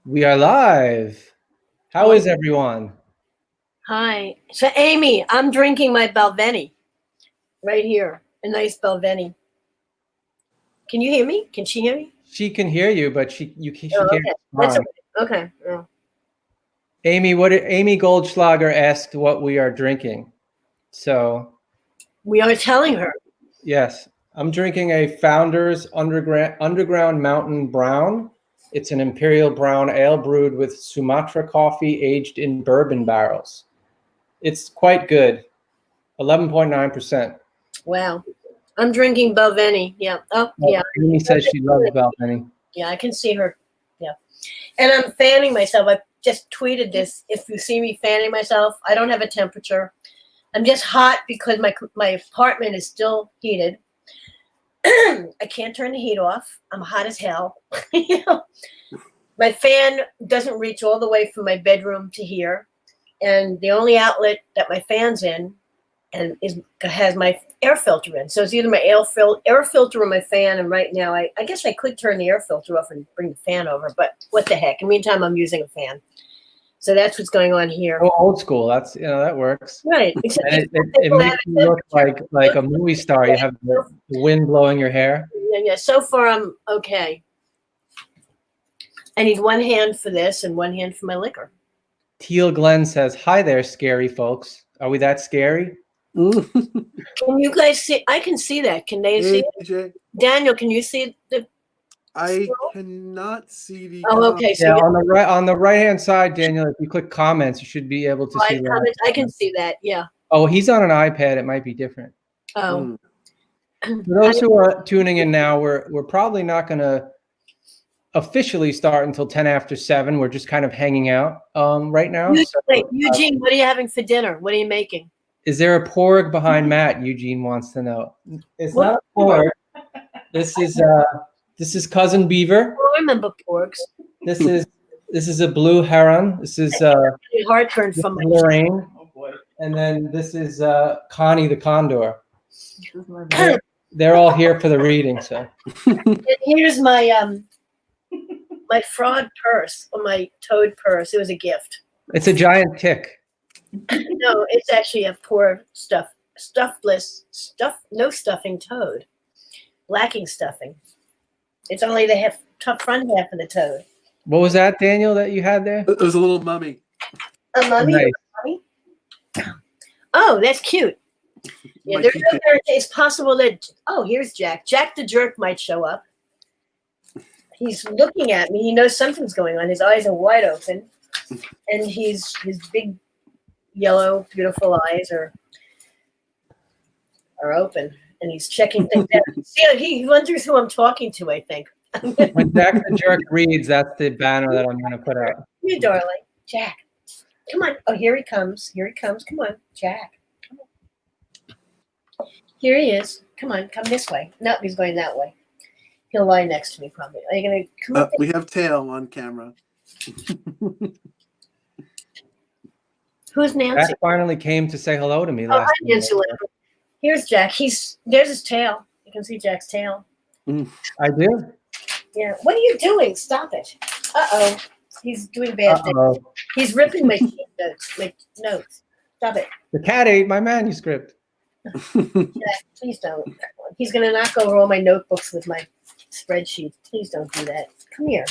We are live. How is everyone? Hi. So, Amy, I'm drinking my Balvenie right here. A nice Balvenie. Can you hear me? Can she hear me? She can hear you, but she can't. Okay. That's okay. Oh. Amy Goldschlager asked what we are drinking. So We are telling her. yes, I'm drinking a Founders Underground Mountain Brown. It's an imperial brown ale brewed with Sumatra coffee aged in bourbon barrels. It's quite good. 11.9%. Wow. I'm drinking Balvenie. Yeah. Oh, yeah. Amy says she loves Balvenie. Yeah, I can see her. Yeah. And I'm fanning myself. I just tweeted this. If you see me fanning myself, I don't have a temperature. I'm just hot because my apartment is still heated. I can't turn the heat off. I'm hot as hell. You know? My fan doesn't reach all the way from my bedroom to here. And the only outlet that my fan's in and has my air filter in. So it's either my air filter or my fan. And right now, I guess I could turn the air filter off and bring the fan over. But what the heck? In the meantime, I'm using a fan. So that's what's going on here. Oh, old school. That's that works. Right. And it makes you look like a movie star. You have the wind blowing your hair. Yeah. So far, I'm okay. I need one hand for this and one hand for my liquor. Teal Glenn says, "Hi there, scary folks. Are we that scary?" Can you guys see? I can see that. Can they see it? Daniel, can you see the? I cannot see the. Oh, okay. So yeah, on the right hand side, Daniel. If you click comments, you should be able to see that. Comments, I can see that. Yeah. Oh, he's on an iPad. It might be different. Oh. For those who are tuning in now, we're probably not going to officially start until 10 after 7. We're just kind of hanging out right now. Wait, Eugene, what are you having for dinner? What are you making? Is there a porg behind Matt? Eugene wants to know. It's not a porg. This is cousin Beaver. Oh, I remember porgs. This is a blue heron. This is heartburn from Lorraine. Oh boy. And then this is Connie the condor. They're all here for the reading. So and here's my my frog purse or my toad purse. It was a gift. It's a giant tick. No, it's actually a poor no stuffing toad, lacking stuffing. It's only the front half of the toad. What was that, Daniel, that you had there? It was a little mummy. A mummy? Nice. A mummy? Oh, that's cute. Yeah, it's possible that. Oh, here's Jack. Jack the jerk might show up. He's looking at me. He knows something's going on. His eyes are wide open, and his big, yellow, beautiful eyes are open, and he's checking things out. See, he wonders who I'm talking to. I think. When Jack the jerk reads, that's the banner that I'm going to put out. You darling, Jack. Come on. Oh, here he comes. Here he comes. Come on, Jack. Come on. Here he is. Come on. Come this way. No, he's going that way. He'll lie next to me probably. Are you going to come up? We have Tail on camera. Who's Nancy? Jack finally came to say hello to me last hi, Nancy. Here's Jack. There's his tail. You can see Jack's tail. I do. Yeah. What are you doing? Stop it. Uh-oh. He's doing bad things. He's ripping my notes. Stop it. The cat ate my manuscript. Jack, please don't. He's going to knock over all my notebooks with my spreadsheet. Please don't do that. Come here.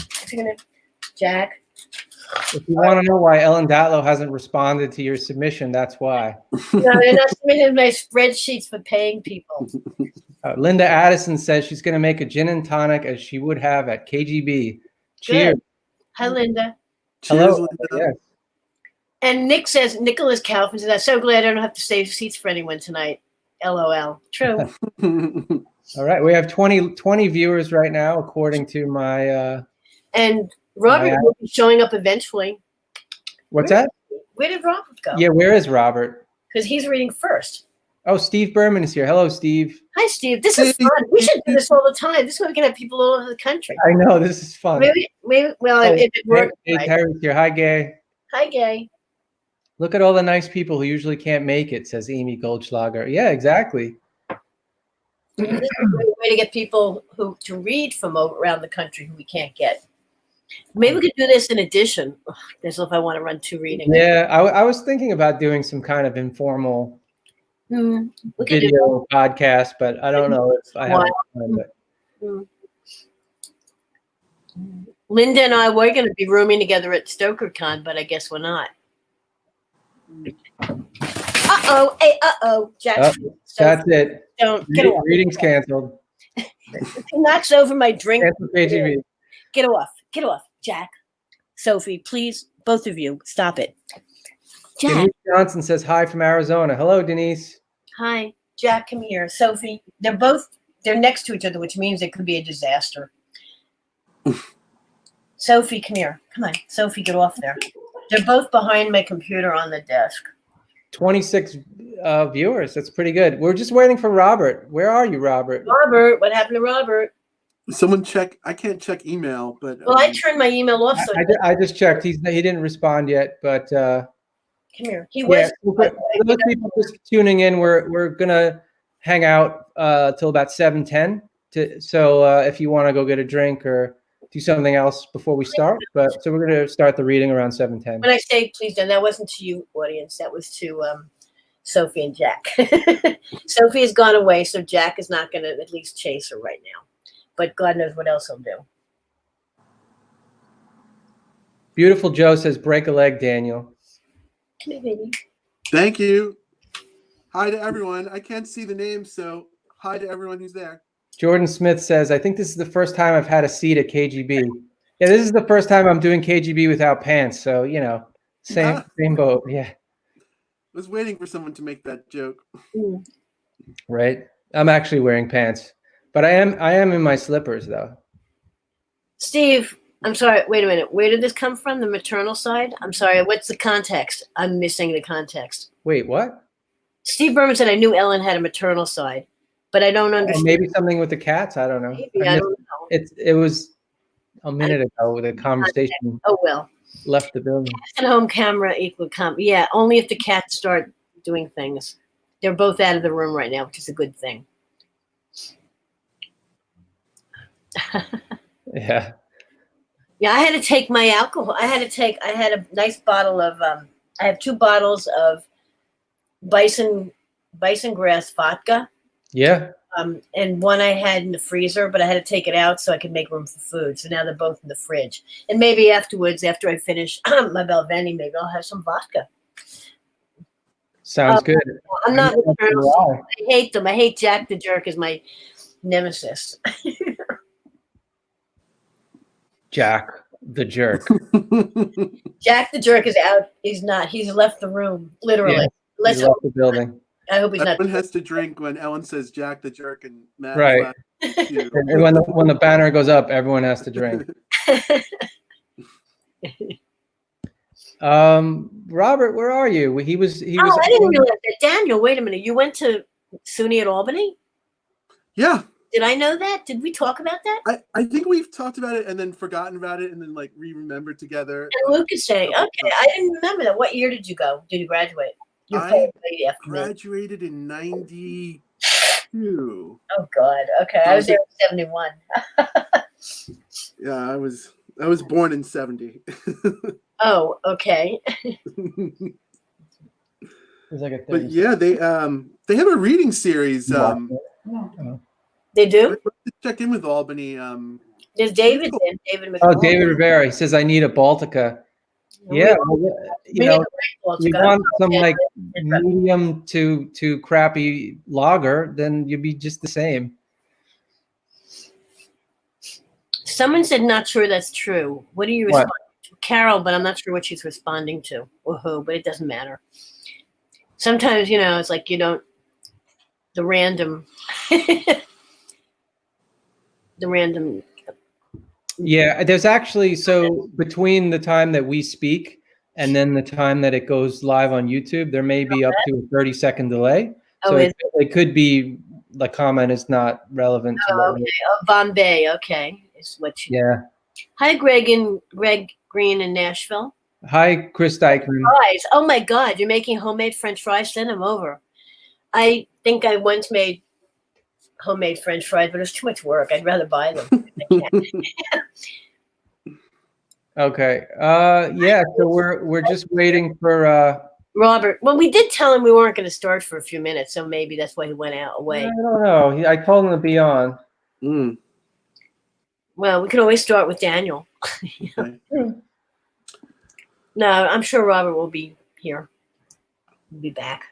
Jack. If you want to know why Ellen Datlow hasn't responded to your submission, that's why. No, they're not submitting my spreadsheets for paying people. Linda Addison says she's going to make a gin and tonic as she would have at KGB. Cheers. Good. Hi, Linda. Hello. Cheers, Linda. Yes. And Nicholas Kaufman says, I'm so glad I don't have to save seats for anyone tonight. LOL. True. All right. We have 20 viewers right now, according to my... and Robert will be showing up eventually. What's that? Where did Robert go? Yeah, where is Robert? Because he's reading first. Oh, Steve Berman is here. Hello, Steve. Hi, Steve. This is fun. We should do this all the time. This way we can have people all over the country. I know. This is fun. Maybe if it works. Hey, Terry's here. Hi, Gay. Hi, Gay. Look at all the nice people who usually can't make it, says Amy Goldschlager. Yeah, exactly. This is a great way to get people to read from around the country who we can't get. Maybe we could do this in addition. Ugh, as if I want to run 2 readings. Yeah, I was thinking about doing some kind of informal We could do video podcast, but I don't know if I have time. But Linda and I were going to be rooming together at StokerCon, but I guess we're not. Uh-oh. Hey, uh-oh. Jack. That's it. Don't get off. Reading's canceled. He knocks over my drink. Cancel KGB. Get off. Get off, Jack. Sophie, please, both of you, stop it. Jack. Denise Johnson says hi from Arizona. Hello, Denise. Hi. Jack, come here. Sophie, they're next to each other, which means it could be a disaster. Sophie, come here. Come on. Sophie, get off there. They're both behind my computer on the desk. 26 viewers. That's pretty good. We're just waiting for Robert. Where are you, Robert? Robert, what happened to Robert? Someone check. I can't check email, but Well, I turned my email off. So I just checked. He didn't respond yet, but come here. He was. for those people just tuning in, we're gonna hang out till about 7:10. So if you want to go get a drink or do something else before we start, so we're gonna start the reading around 7:10. When I say please don't, that wasn't to you, audience. That was to Sophie and Jack. Sophie has gone away, so Jack is not going to at least chase her right now. But God knows what else he'll do. Beautiful Joe says, break a leg, Daniel. Come here, baby. thank you. Hi to everyone. I can't see the names, so hi to everyone who's there. Jordan Smith says, I think this is the first time I've had a seat at KGB. Yeah, this is the first time I'm doing KGB without pants. So, same boat. Yeah. I was waiting for someone to make that joke. Right. I'm actually wearing pants, but I am in my slippers though. Steve, I'm sorry. Wait a minute. Where did this come from? The maternal side? I'm sorry. What's the context? I'm missing the context. Wait, what? Steve Berman said I knew Ellen had a maternal side, but I don't understand. Maybe something with the cats. I don't know. Maybe, I don't know. It was a minute ago with a conversation. Oh, well. Left the building. At home camera equal yeah, only if the cats start doing things. They're both out of the room right now, which is a good thing. Yeah. Yeah, I had to take my alcohol. I had a nice bottle of I have 2 bottles of bison grass vodka. Yeah. And one I had in the freezer, but I had to take it out so I could make room for food. So now they're both in the fridge. And maybe afterwards, after I finish my Belveni, maybe I'll have some vodka. Sounds good. I'm not I hate them. I hate Jack the Jerk as my nemesis. Jack the Jerk. Jack the Jerk is out. He's not. He's left the room, literally. Yeah, Let's left hope. the building. I hope he's not. Everyone has to drink when Ellen says Jack the Jerk and Matt. Right. And when the banner goes up, everyone has to drink. Robert, where are you? He was. I didn't realize that. Daniel, wait a minute. You went to SUNY at Albany? Yeah. Did I know that? Did we talk about that? I think we've talked about it and then forgotten about it and then remembered together. And Luke is saying, okay, I didn't remember that. What year did you go? Did you graduate? I graduated in 92. Oh God. Okay. I was there in 71. Yeah, I was born in 70. Oh, okay. But yeah, they have a reading series. They do? Check in with Albany. There's David in. David McCall. Oh, David Rivera. He says, I need a Baltica. Yeah. You want some like medium to crappy lager, then you'd be just the same. Someone said, not sure that's true. What are you responding to? Carol, but I'm not sure what she's responding to. Or who, but it doesn't matter. Sometimes, it's like the random. Yeah, there's actually, so between the time that we speak and then the time that it goes live on YouTube, there may be up to a 30-second delay. So it could be the comment is not relevant to okay. Bombay, okay. Is what yeah. Hi, Greg Green in Nashville. Hi, Chris Dykman. Fries. Oh my God, you're making homemade French fries? Send them over. I think I once made homemade French fries, but it was too much work. I'd rather buy them. Okay. Yeah. So we're just waiting for. Robert. Well, we did tell him we weren't going to start for a few minutes, so maybe that's why he went away. I don't know. I told him to be on. Mm. Well, we can always start with Daniel. Okay. No, I'm sure Robert will be here. We'll be back.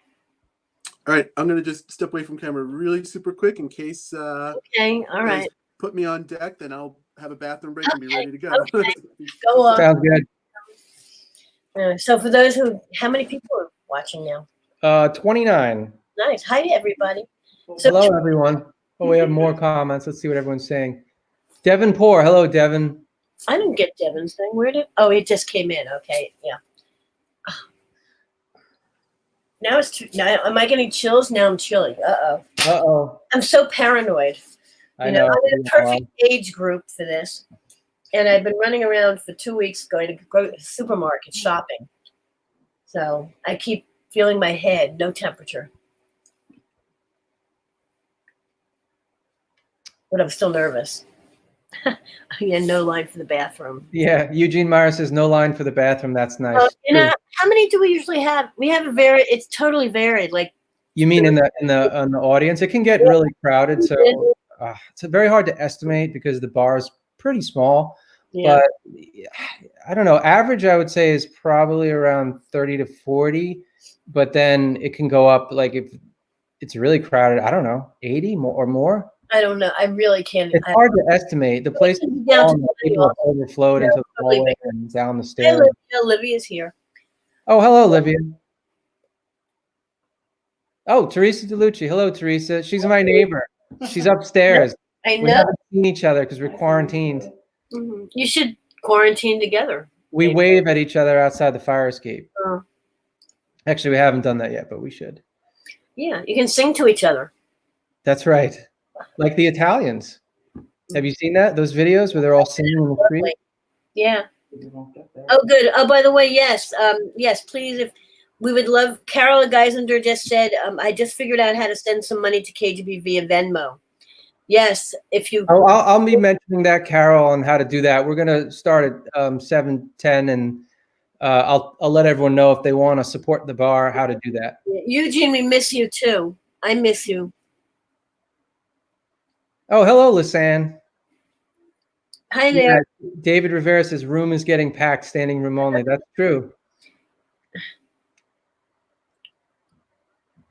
All right, I'm gonna just step away from camera really super quick in case. Okay. All right. Put me on deck, then I'll have a bathroom break and be ready to go. Okay. Go on. Sounds good. So for those how many people are watching now? 29. Nice. Hi to everybody. So Hello, everyone. Oh, we have more comments. Let's see what everyone's saying. Devin Poor. Hello, Devin. I didn't get Devin's thing. Where did? Oh, it just came in. Okay. Yeah. Now it's too. Now, am I getting chills? Now I'm chilly. Uh-oh. I'm so paranoid. I know. I'm in a perfect age group for this. And I've been running around for 2 weeks going to go to the supermarket shopping. So I keep feeling my head, no temperature. But I'm still nervous. Yeah, no line for the bathroom. Yeah, Eugene Meyer says no line for the bathroom. That's nice. How many do we usually have? We have it's totally varied. Like, you mean in the audience? It can get really crowded, so it's very hard to estimate because the bar is pretty small. Yeah. But I don't know. Average, I would say, is probably around 30 to 40. But then it can go up, like if it's really crowded, I don't know, 80 or more. I don't know. I really can't. It's hard to estimate. The place is small and people have overflowed into the hallway and down the stairs. Levy is here. Oh, hello, Olivia. Oh, Teresa DeLucci. Hello, Teresa. She's my neighbor. She's upstairs. I know. We haven't seen each other because we're quarantined. Mm-hmm. You should quarantine together. We wave at each other outside the fire escape. Oh. Actually, we haven't done that yet, but we should. Yeah, you can sing to each other. That's right. Like the Italians. Have you seen that? Those videos where they're all singing in the street? Yeah. Oh, good. Oh, by the way, yes. Yes, please. If we would love, Carol Geisinger just said, I just figured out how to send some money to KGB via Venmo. Yes, if you. Oh, I'll be mentioning that, Carol, on how to do that. We're gonna start at 7:10, and I'll let everyone know if they want to support the bar how to do that. Eugene, we miss you too. I miss you. Oh, hello, Lisanne. Hi there. Yeah, David Rivera says room is getting packed, standing room only. That's true.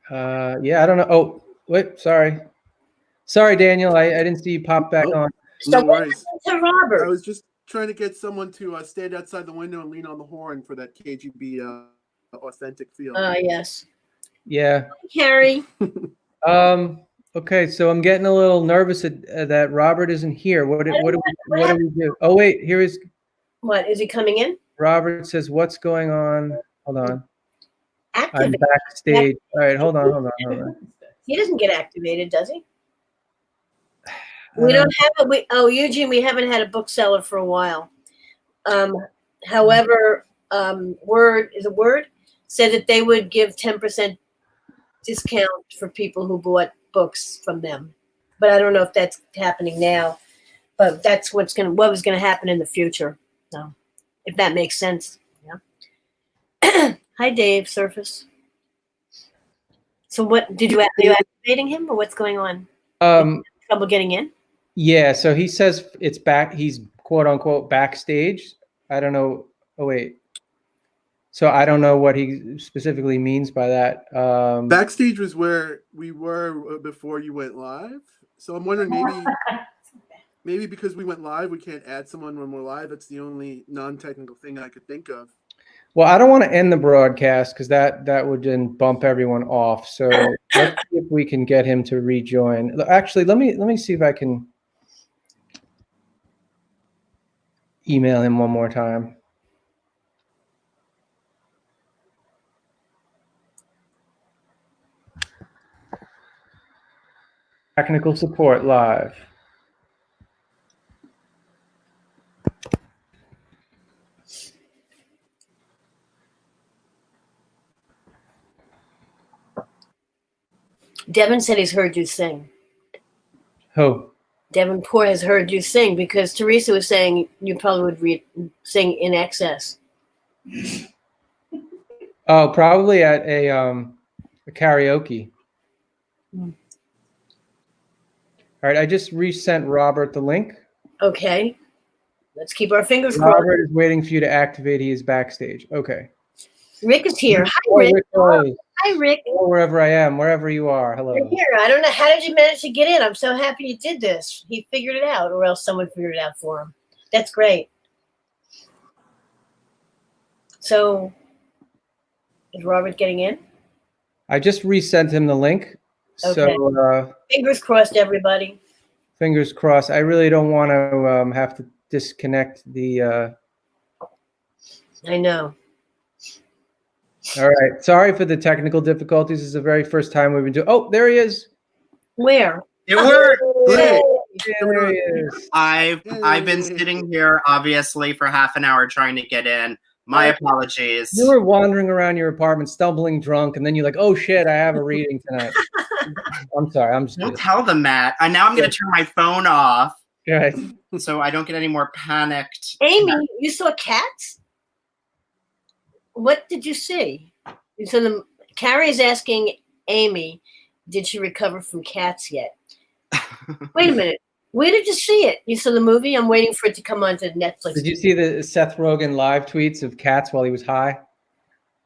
Yeah, I don't know. Oh, wait, sorry. Sorry, Daniel. I didn't see you pop back on. No worries. To Robert. I was just trying to get someone to stand outside the window and lean on the horn for that KGB authentic feel. Yes. Yeah. Hi, Carrie. Okay, so I'm getting a little nervous that Robert isn't here. What do we do? Oh, wait, here is. What, is he coming in? Robert says, "What's going on?" Hold on. Activate. I'm backstage. All right, hold on. He doesn't get activated, does he? We don't have Eugene, we haven't had a bookseller for a while. However, Word said that they would give 10% discount for people who bought books from them. But I don't know if that's happening now. But that's what was gonna happen in the future. So if that makes sense. Yeah. Hi, Dave Surface. So what are you activating him, or what's going on? Trouble getting in? Yeah, so he says it's back. He's quote unquote backstage. I don't know. Oh wait. So I don't know what he specifically means by that. Backstage was where we were before you went live. So I'm wondering maybe because we went live, we can't add someone when we're live. That's the only non-technical thing I could think of. Well, I don't want to end the broadcast because that would then bump everyone off. So let's see if we can get him to rejoin. Actually, let me see if I can email him one more time. Technical support live. Devin said he's heard you sing. Who? Davenport has heard you sing, because Teresa was saying you probably would sing in excess. Oh, probably at a karaoke. Mm. All right, I just resent Robert the link. Okay. Let's keep our fingers crossed. Robert is waiting for you to activate. He is backstage. Okay. Rick is here. Hi, Oh, Rick. Rick, oh, Hi, Rick. wherever I am, wherever you are. Hello. You're here. I don't know. How did you manage to get in? I'm so happy you did this. He figured it out, or else someone figured it out for him. That's great. So, is Robert getting in? I just resent him the link. Okay. So Fingers crossed, everybody. fingers crossed. I really don't want to have to disconnect the. I know. All right. Sorry for the technical difficulties. This is the very first time we've been doing. Oh, there he is. Where? It worked. Great. Yeah, there he is. I've been sitting here obviously for half an hour trying to get in. My apologies. You were wandering around your apartment, stumbling drunk, and then you're like, "Oh shit, I have a reading tonight." I'm sorry. I'm just. Don't tell them that. And now I'm going to turn my phone off Right. so I don't get any more panicked. Amy, you saw cats? What did you see? So Carrie's asking Amy, did she recover from cats yet? Wait a minute. Where did you see it? You saw the movie? I'm waiting for it to come onto Netflix. Did you see the Seth Rogen live tweets of cats while he was high?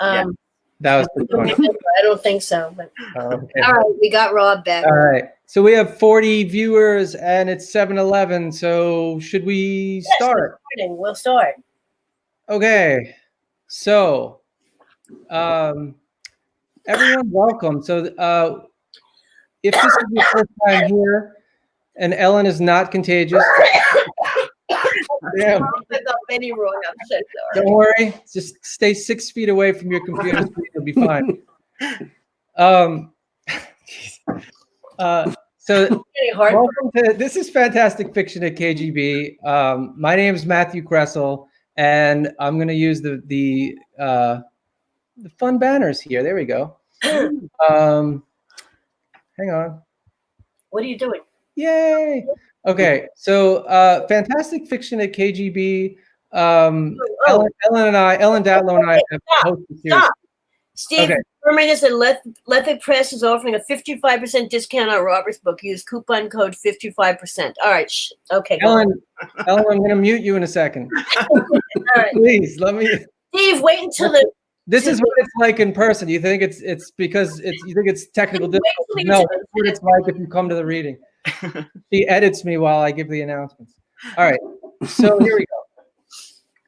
Yeah. That was pretty funny. I don't think so. But Okay. all right, we got Rob back. All right. So we have 40 viewers and it's 7:11. So should we start? Yes, we'll start. Okay. So everyone welcome. So if this is your first time here and Ellen is not contagious, yeah, I got many wrong. I'm so sorry. don't worry. Just stay 6 feet away from your computer screen. You'll be fine. So welcome to This is Fantastic Fiction at KGB. My name is Matthew Kressel, and I'm going to use the fun banners here. There we go. Hang on. What are you doing? Yay! Okay, so Fantastic Fiction at KGB. Ellen Datlow and I have hosted the series. Stop. Steve, Okay. remember this, that Lethe Press is offering a 55% discount on Robert's book. Use coupon code 55%. All right. Okay. Ellen, I'm going to mute you in a second. All right. Please, let me. Steve, wait until the. This is what it's like in person. You think it's because you think it's technical difficulties. No, that's what it's like if you come to the reading. She edits me while I give the announcements. All right, so here we go.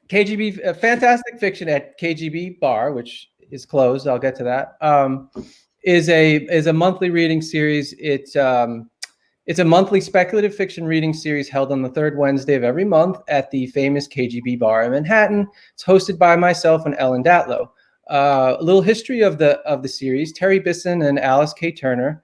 KGB Fantastic Fiction at KGB Bar, which is closed. I'll get to that. Is a monthly reading series. It's a monthly speculative fiction reading series held on the third Wednesday of every month at the famous KGB Bar in Manhattan. It's hosted by myself and Ellen Datlow. A little history of the series. Terry Bisson and Alice K. Turner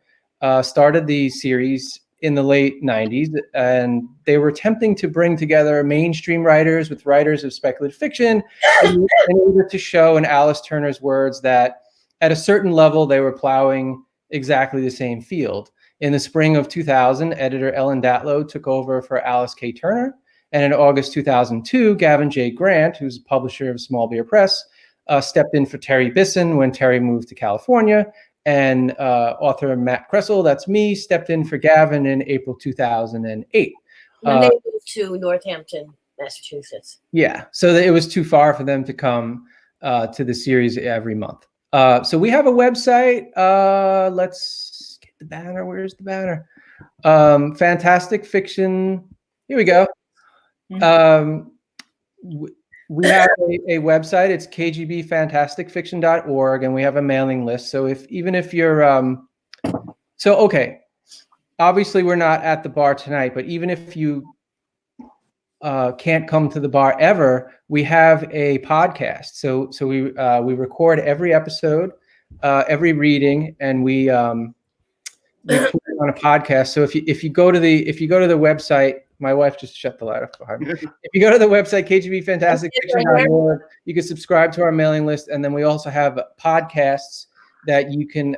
started the series in the late 90s, and they were attempting to bring together mainstream writers with writers of speculative fiction in order to show, in Alice Turner's words, that at a certain level they were plowing exactly the same field. In the spring of 2000, editor Ellen Datlow took over for Alice K. Turner, and in August 2002, Gavin J. Grant, who's a publisher of Small Beer Press, stepped in for Terry Bisson when Terry moved to California, and author Matt Kressel, that's me, stepped in for Gavin in April 2008. When they moved to Northampton, Massachusetts. Yeah, so it was too far for them to come to the series every month. So we have a website. Let's get the banner. Where's the banner? Fantastic Fiction. Here we go. We have a website. It's kgbfantasticfiction.org, and we have a mailing list. So even if you're okay, obviously we're not at the bar tonight, but even if you can't come to the bar ever, we have a podcast. So we record every episode, every reading, and we put it on a podcast. So if you go to the website. My wife just shut the light off behind me. If you go to the website, kgbfantasticfiction.org, you can subscribe to our mailing list. And then we also have podcasts that you can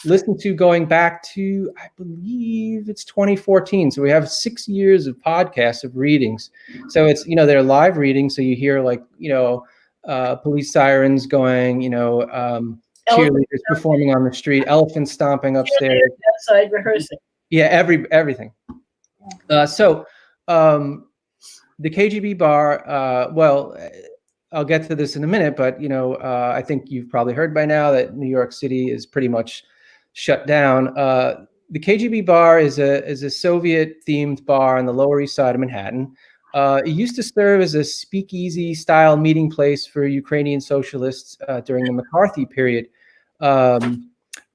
listened to going back to, I believe it's 2014. So we have 6 years of podcasts of readings. So it's, they're live readings. So you hear like, police sirens going, cheerleaders performing on the street, elephants stomping upstairs. Outside rehearsing. Yeah, everything. So the KGB bar, I'll get to this in a minute, but I think you've probably heard by now that New York City is pretty much shut down. The KGB bar is a Soviet-themed bar on the Lower East Side of Manhattan. It used to serve as a speakeasy-style meeting place for Ukrainian socialists during the McCarthy period.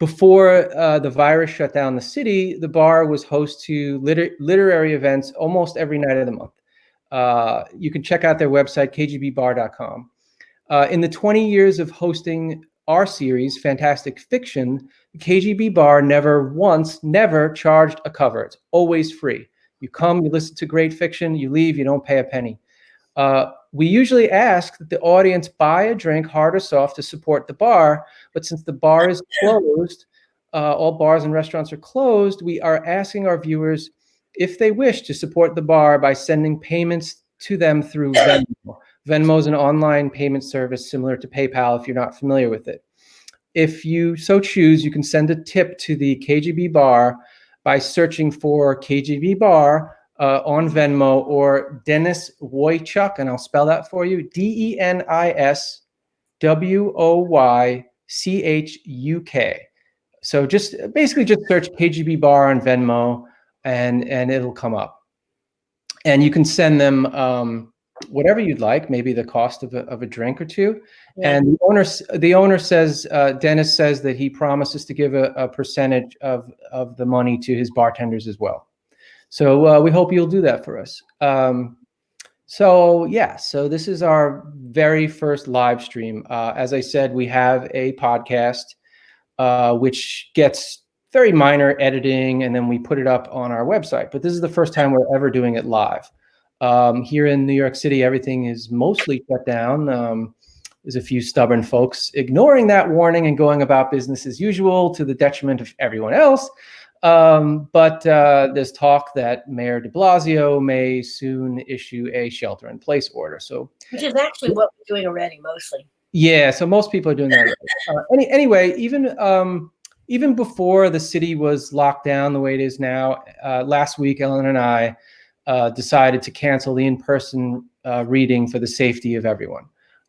Before the virus shut down the city, the bar was host to literary events almost every night of the month. You can check out their website, kgbbar.com. In the 20 years of hosting our series, Fantastic Fiction, the KGB bar never charged a cover. It's always free. You come, you listen to great fiction, you leave, you don't pay a penny. We usually ask that the audience buy a drink, hard or soft, to support the bar. But since the bar is closed, all bars and restaurants are closed, we are asking our viewers if they wish to support the bar by sending payments to them through Venmo. Venmo is an online payment service similar to PayPal if you're not familiar with it. If you so choose, you can send a tip to the KGB bar by searching for KGB bar on Venmo or Denis Woychuk, and I'll spell that for you, DenisWoychuk. So just search KGB bar on Venmo and it'll come up. And you can send them whatever you'd like, maybe the cost of a drink or two. Yeah. And the owner says, Dennis says that he promises to give a percentage of the money to his bartenders as well. So we hope you'll do that for us. So this is our very first live stream. As I said, we have a podcast, which gets very minor editing, and then we put it up on our website. But this is the first time we're ever doing it live. Here in New York City, everything is mostly shut down. There's a few stubborn folks ignoring that warning and going about business as usual to the detriment of everyone else. But there's talk that Mayor de Blasio may soon issue a shelter-in-place order. Which is actually what we're doing already, mostly. Yeah, so most people are doing that. Anyway, even before the city was locked down the way it is now, last week, Ellen and I decided to cancel the in-person reading for the safety of everyone.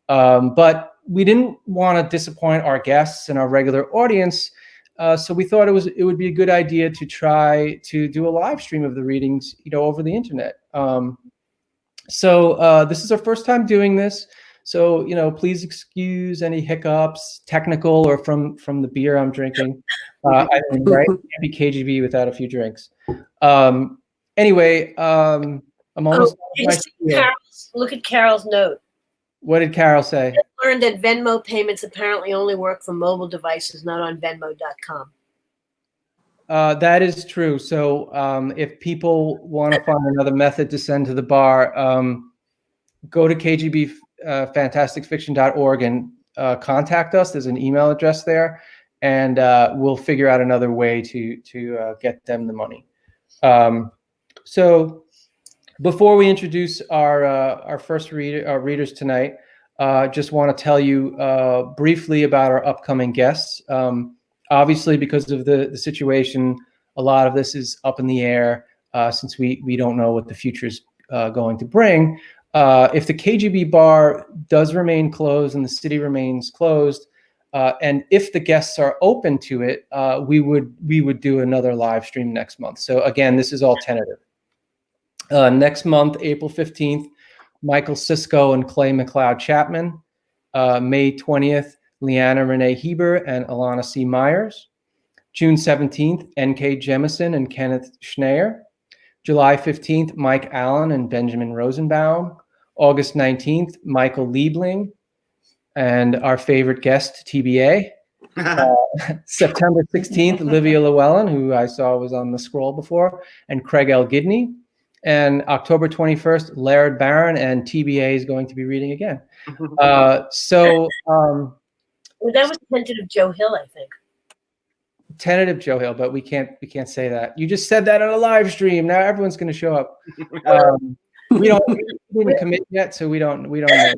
But we didn't want to disappoint our guests and our regular audience, so we thought it would be a good idea to try to do a live stream of the readings, over the internet. So this is our first time doing this. So, please excuse any hiccups, technical or from the beer I'm drinking. Right? Can't be KGB without a few drinks. Anyway, I'm almost. Look at Carol's note. What did Carol say? I learned that Venmo payments apparently only work for mobile devices, not on Venmo.com. That is true. So if people want to find another method to send to the bar, go to kgbfantasticfiction.org and contact us. There's an email address there, and we'll figure out another way to get them the money. So before we introduce our first readers tonight, just want to tell you briefly about our upcoming guests. Obviously, because of the situation, a lot of this is up in the air since we don't know what the future is going to bring. If the KGB bar does remain closed and the city remains closed, and if the guests are open to it, we would do another live stream next month. So again, this is all tentative. Next month, April 15th, Michael Sisko and Clay McLeod Chapman. May 20th, Leanna Renee Heber and Alana C. Myers. June 17th, N.K. Jemison and Kenneth Schneier. July 15th, Mike Allen and Benjamin Rosenbaum. August 19th, Michael Liebling and our favorite guest, TBA. September 16th, Livia Llewellyn, who I saw was on the scroll before, and Craig L. Gidney. And October 21st, Laird Barron, and TBA is going to be reading again. Well, that was the tentative Joe Hill, I think. tentative Joe Hill, but we can't say that. You just said that on a live stream. Now everyone's going to show up. We didn't commit yet, so we don't know.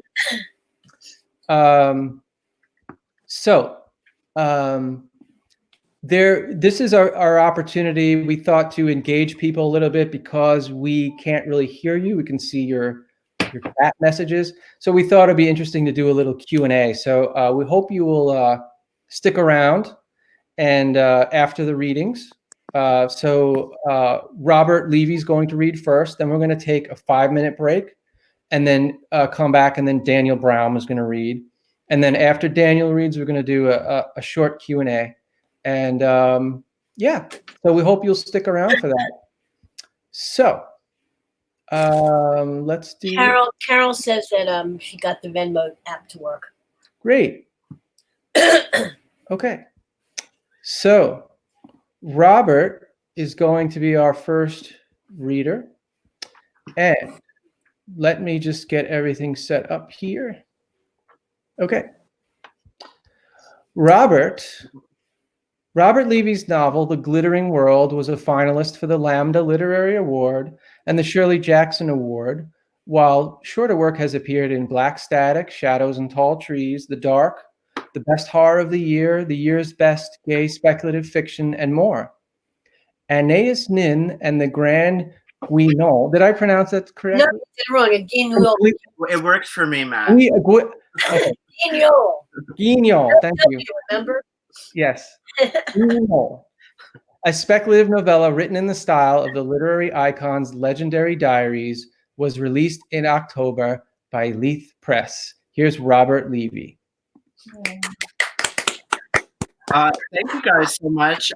This is our opportunity. We thought to engage people a little bit because we can't really hear you. We can see your chat messages. So we thought it'd be interesting to do a little Q&A. So we hope you will stick around and after the readings. Robert Levy's going to read first. Then we're going to take a 5-minute break and then come back. And then Daniel Braum is going to read. And then after Daniel reads, we're going to do a short Q&A. And so we hope you'll stick around for that. So let's do. Carol says that she got the Venmo app to work. Great. Okay. So Robert is going to be our first reader. And let me just get everything set up here. Okay. Robert Levy's novel, The Glittering World, was a finalist for the Lambda Literary Award and the Shirley Jackson Award, while shorter work has appeared in Black Static, Shadows and Tall Trees, The Dark, The Best Horror of the Year's Best Gay Speculative Fiction, and more. Anaïs Nin and the Grand Guignol. Did I pronounce that correctly? No, you did wrong. A Guignol. It worked for me, Matt. Guignol. Guignol. Thank you. Remember? Yes. Guignol. A speculative novella written in the style of the literary icon's legendary diaries, was released in October by Lethe Press. Here's Robert Levy. Thank you guys so much.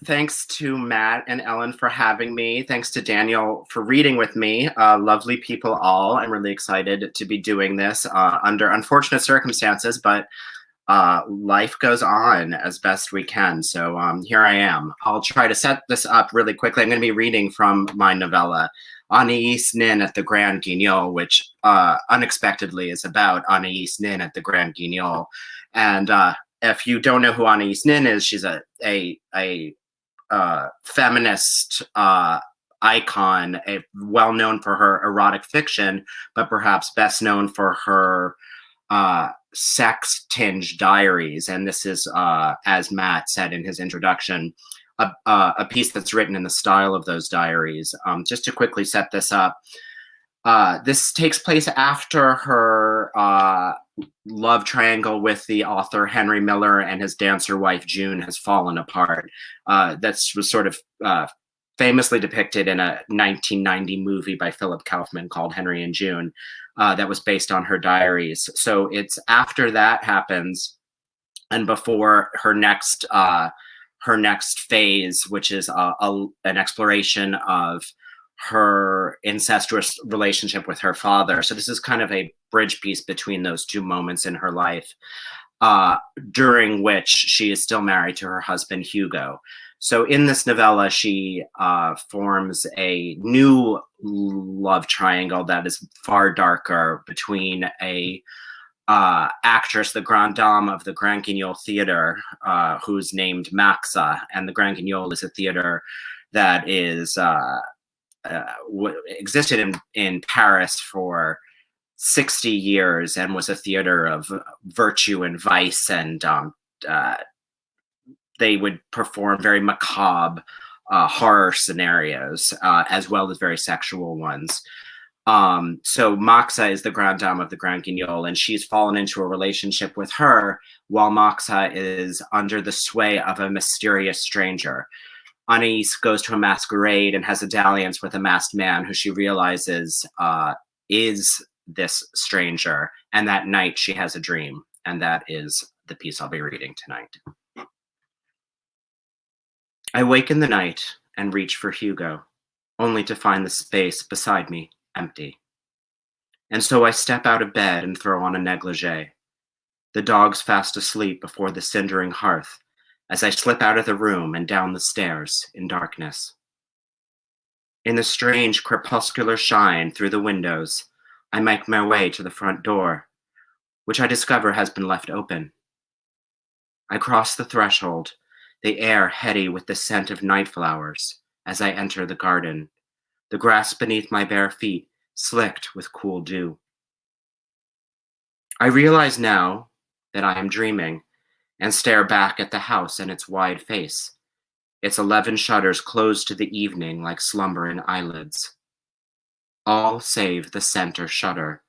Thanks to Matt and Ellen for having me. Thanks to Daniel for reading with me. Lovely people all. I'm really excited to be doing this under unfortunate circumstances, but life goes on as best we can. So here I am. I'll try to set this up really quickly. I'm going to be reading from my novella, Anaïs Nin at the Grand Guignol, which unexpectedly is about Anaïs Nin at the Grand Guignol. And if you don't know who Anaïs Nin is, she's a feminist icon, well known for her erotic fiction, but perhaps best known for her sex-tinged diaries. And this is, as Matt said in his introduction, a piece that's written in the style of those diaries. Just to quickly set this up, this takes place after her love triangle with the author Henry Miller and his dancer wife June has fallen apart. That was sort of famously depicted in a 1990 movie by Philip Kaufman called Henry and June that was based on her diaries. So it's after that happens and before her next phase, which is an exploration of her incestuous relationship with her father. So this is kind of a bridge piece between those two moments in her life, during which she is still married to her husband, Hugo. So in this novella, she forms a new love triangle that is far darker between a actress, the grande dame of the Grand Guignol Theater, who's named Maxa. And the Grand Guignol is a theater that is existed in Paris for 60 years and was a theater of virtue and vice, and they would perform very macabre horror scenarios as well as very sexual ones. So Maxa is the grande dame of the Grand Guignol, and she's fallen into a relationship with her while Maxa is under the sway of a mysterious stranger. Anaïs goes to a masquerade and has a dalliance with a masked man who she realizes is this stranger. And that night she has a dream. And that is the piece I'll be reading tonight. I wake in the night and reach for Hugo, only to find the space beside me empty. And so I step out of bed and throw on a negligee. The dog's fast asleep before the cindering hearth, as I slip out of the room and down the stairs in darkness. In the strange crepuscular shine through the windows, I make my way to the front door, which I discover has been left open. I cross the threshold, the air heady with the scent of night flowers as I enter the garden, the grass beneath my bare feet slicked with cool dew. I realize now that I am dreaming and stare back at the house and its wide face, its 11 shutters closed to the evening like slumbering eyelids. All save the center shutter,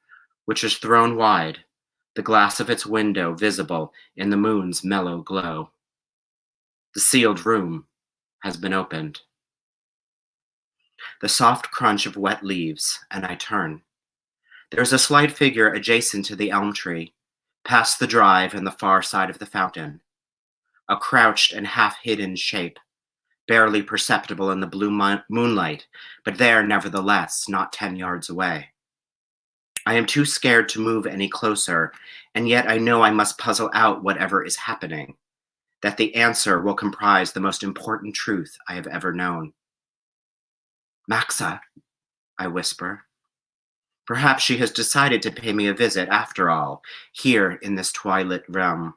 which is thrown wide, the glass of its window visible in the moon's mellow glow. The sealed room has been opened. The soft crunch of wet leaves, and I turn. There is a slight figure adjacent to the elm tree, past the drive and the far side of the fountain. A crouched and half-hidden shape, barely perceptible in the blue moonlight, but there nevertheless, not 10 yards away. I am too scared to move any closer, and yet I know I must puzzle out whatever is happening, that the answer will comprise the most important truth I have ever known. Maxa, I whisper. Perhaps she has decided to pay me a visit after all, here in this twilight realm.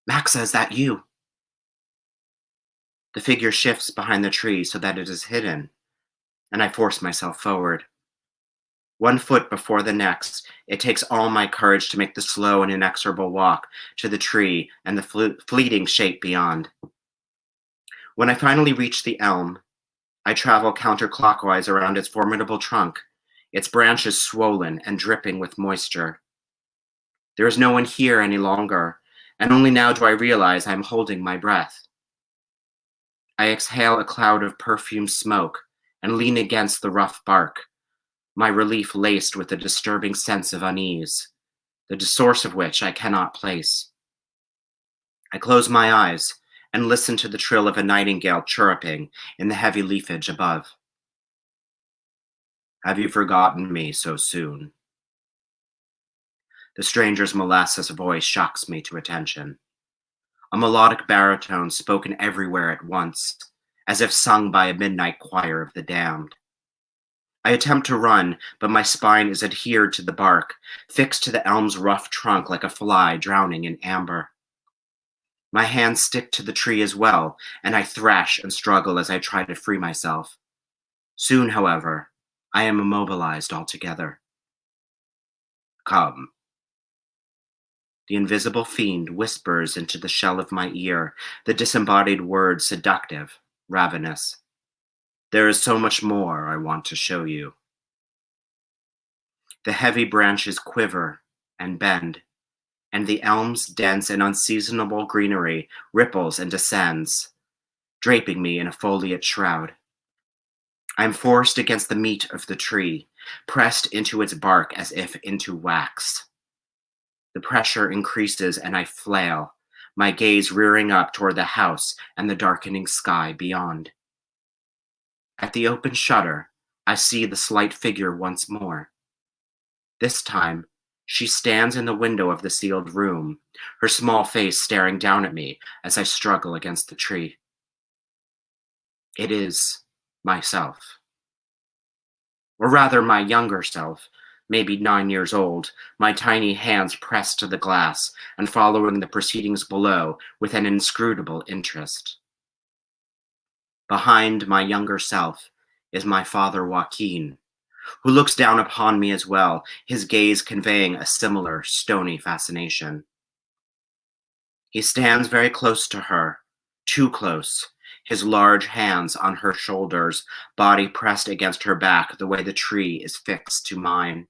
Maxa, is that you? The figure shifts behind the tree so that it is hidden, and I force myself forward. 1 foot before the next, it takes all my courage to make the slow and inexorable walk to the tree and the fleeting shape beyond. When I finally reach the elm, I travel counterclockwise around its formidable trunk, its branches swollen and dripping with moisture. There is no one here any longer, and only now do I realize I am holding my breath. I exhale a cloud of perfumed smoke and lean against the rough bark, my relief laced with a disturbing sense of unease, the source of which I cannot place. I close my eyes and listen to the trill of a nightingale chirruping in the heavy leafage above. Have you forgotten me so soon? The stranger's molasses voice shocks me to attention. A melodic baritone spoken everywhere at once, as if sung by a midnight choir of the damned. I attempt to run, but my spine is adhered to the bark, fixed to the elm's rough trunk like a fly drowning in amber. My hands stick to the tree as well, and I thrash and struggle as I try to free myself. Soon, however, I am immobilized altogether. Come. The invisible fiend whispers into the shell of my ear, the disembodied word seductive, ravenous. There is so much more I want to show you. The heavy branches quiver and bend, and the elm's dense and unseasonable greenery ripples and descends, draping me in a foliate shroud. I am forced against the meat of the tree, pressed into its bark as if into wax. The pressure increases and I flail, my gaze rearing up toward the house and the darkening sky beyond. At the open shutter, I see the slight figure once more. This time, she stands in the window of the sealed room, her small face staring down at me as I struggle against the tree. It is myself. Or rather, my younger self, maybe 9 years old, my tiny hands pressed to the glass and following the proceedings below with an inscrutable interest. Behind my younger self is my father Joaquin, who looks down upon me as well, his gaze conveying a similar stony fascination. He stands very close to her, too close, his large hands on her shoulders, body pressed against her back the way the tree is fixed to mine.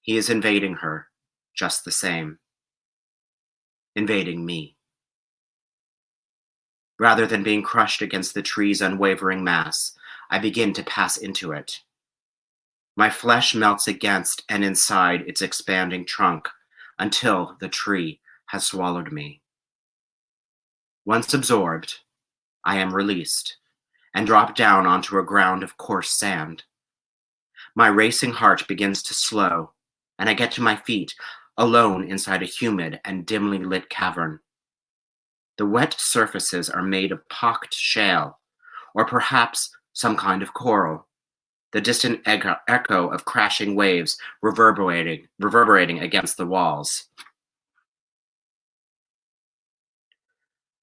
He is invading her, just the same. Invading me. Rather than being crushed against the tree's unwavering mass, I begin to pass into it. My flesh melts against and inside its expanding trunk until the tree has swallowed me. Once absorbed, I am released and drop down onto a ground of coarse sand. My racing heart begins to slow, and I get to my feet, alone inside a humid and dimly lit cavern. The wet surfaces are made of pocked shale, or perhaps some kind of coral, the distant echo of crashing waves reverberating against the walls.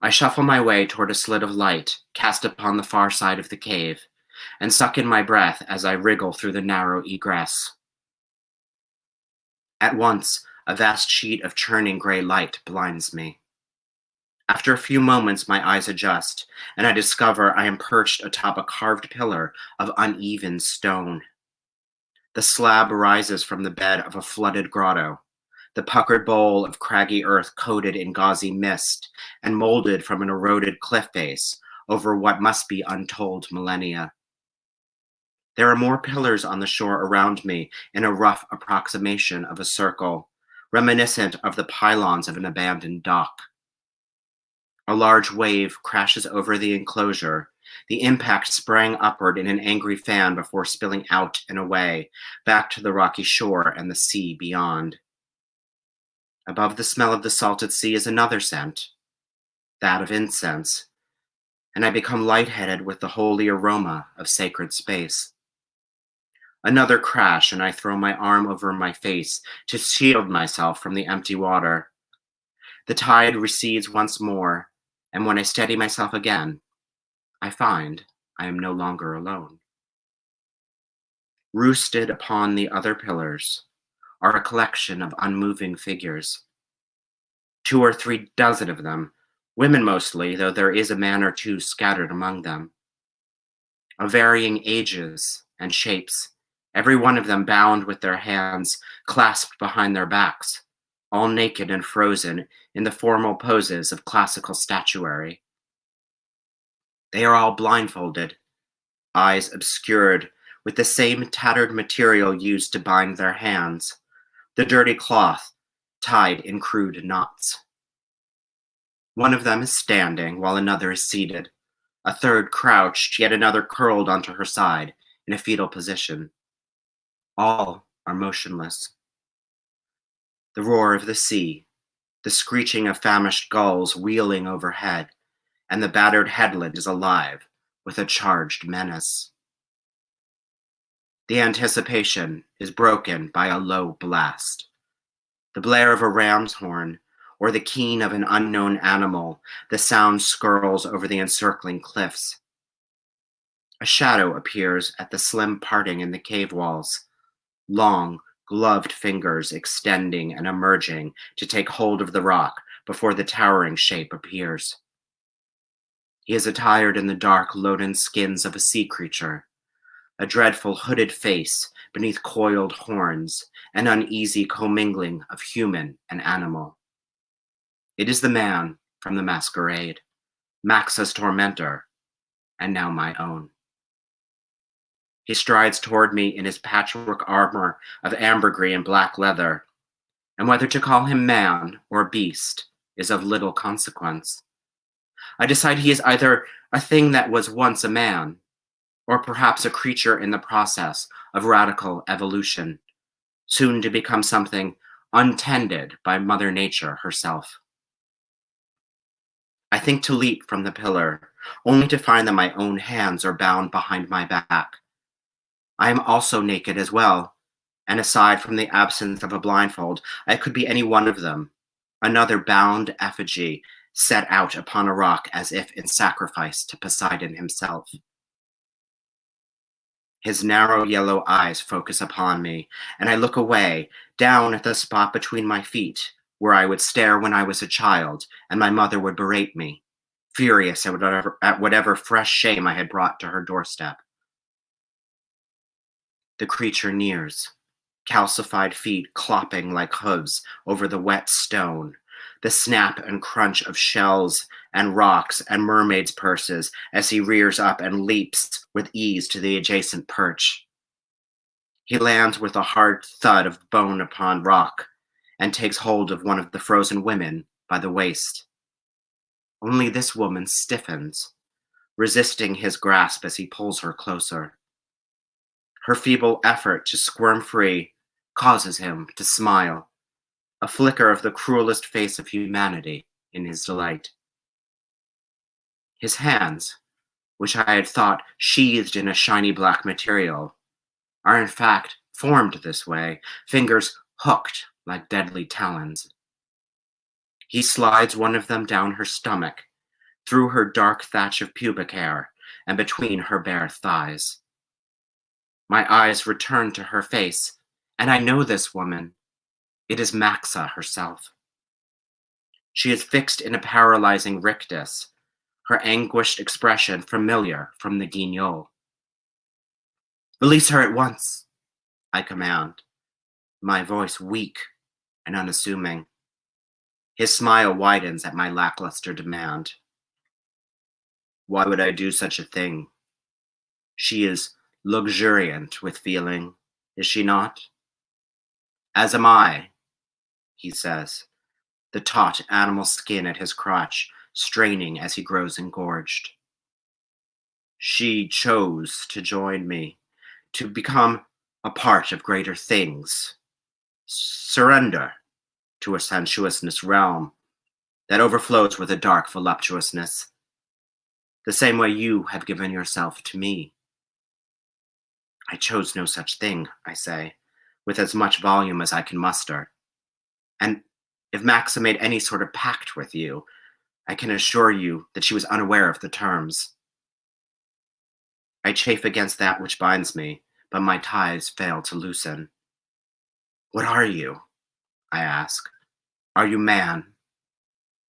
I shuffle my way toward a slit of light cast upon the far side of the cave, and suck in my breath as I wriggle through the narrow egress. At once, a vast sheet of churning gray light blinds me. After a few moments, my eyes adjust, and I discover I am perched atop a carved pillar of uneven stone. The slab rises from the bed of a flooded grotto, the puckered bowl of craggy earth coated in gauzy mist and molded from an eroded cliff face over what must be untold millennia. There are more pillars on the shore around me in a rough approximation of a circle, reminiscent of the pylons of an abandoned dock. A large wave crashes over the enclosure, the impact sprang upward in an angry fan before spilling out and away, back to the rocky shore and the sea beyond. Above the smell of the salted sea is another scent, that of incense, and I become lightheaded with the holy aroma of sacred space. Another crash, and I throw my arm over my face to shield myself from the empty water. The tide recedes once more, and when I steady myself again, I find I am no longer alone. Roosted upon the other pillars are a collection of unmoving figures. 2 or 3 dozen of them, women mostly, though there is a man or two scattered among them. Of varying ages and shapes, every one of them bound with their hands clasped behind their backs, all naked and frozen in the formal poses of classical statuary. They are all blindfolded, eyes obscured with the same tattered material used to bind their hands, the dirty cloth tied in crude knots. One of them is standing while another is seated, a third crouched, yet another curled onto her side in a fetal position. All are motionless. The roar of the sea, the screeching of famished gulls wheeling overhead, and the battered headland is alive with a charged menace. The anticipation is broken by a low blast. The blare of a ram's horn, or the keen of an unknown animal, the sound skirls over the encircling cliffs. A shadow appears at the slim parting in the cave walls, long, gloved fingers extending and emerging to take hold of the rock before the towering shape appears. He is attired in the dark, loden skins of a sea creature, a dreadful hooded face beneath coiled horns, an uneasy commingling of human and animal. It is the man from the masquerade, Max's tormentor, and now my own. He strides toward me in his patchwork armor of ambergris and black leather, and whether to call him man or beast is of little consequence. I decide he is either a thing that was once a man, or perhaps a creature in the process of radical evolution, soon to become something untended by Mother Nature herself. I think to leap from the pillar, only to find that my own hands are bound behind my back. I am also naked as well, and aside from the absence of a blindfold, I could be any one of them, another bound effigy set out upon a rock as if in sacrifice to Poseidon himself. His narrow yellow eyes focus upon me, and I look away, down at the spot between my feet, where I would stare when I was a child, and my mother would berate me, furious at whatever fresh shame I had brought to her doorstep. The creature nears, calcified feet clopping like hooves over the wet stone, the snap and crunch of shells and rocks and mermaids' purses as he rears up and leaps with ease to the adjacent perch. He lands with a hard thud of bone upon rock and takes hold of one of the frozen women by the waist. Only this woman stiffens, resisting his grasp as he pulls her closer. Her feeble effort to squirm free causes him to smile, a flicker of the cruelest face of humanity in his delight. His hands, which I had thought sheathed in a shiny black material, are in fact formed this way, fingers hooked like deadly talons. He slides one of them down her stomach through her dark thatch of pubic hair and between her bare thighs. My eyes return to her face, and I know this woman. It is Maxa herself. She is fixed in a paralyzing rictus, her anguished expression familiar from the Guignol. Release her at once, I command, my voice weak and unassuming. His smile widens at my lackluster demand. Why would I do such a thing? She is luxuriant with feeling, is she not? As am I, he says, the taut animal skin at his crotch straining as he grows engorged. She chose to join me, to become a part of greater things. Surrender to a sensuousness realm that overflows with a dark voluptuousness, the same way you have given yourself to me. I chose no such thing, I say, with as much volume as I can muster. And if Maxa made any sort of pact with you, I can assure you that she was unaware of the terms. I chafe against that which binds me, but my ties fail to loosen. What are you? I ask. Are you man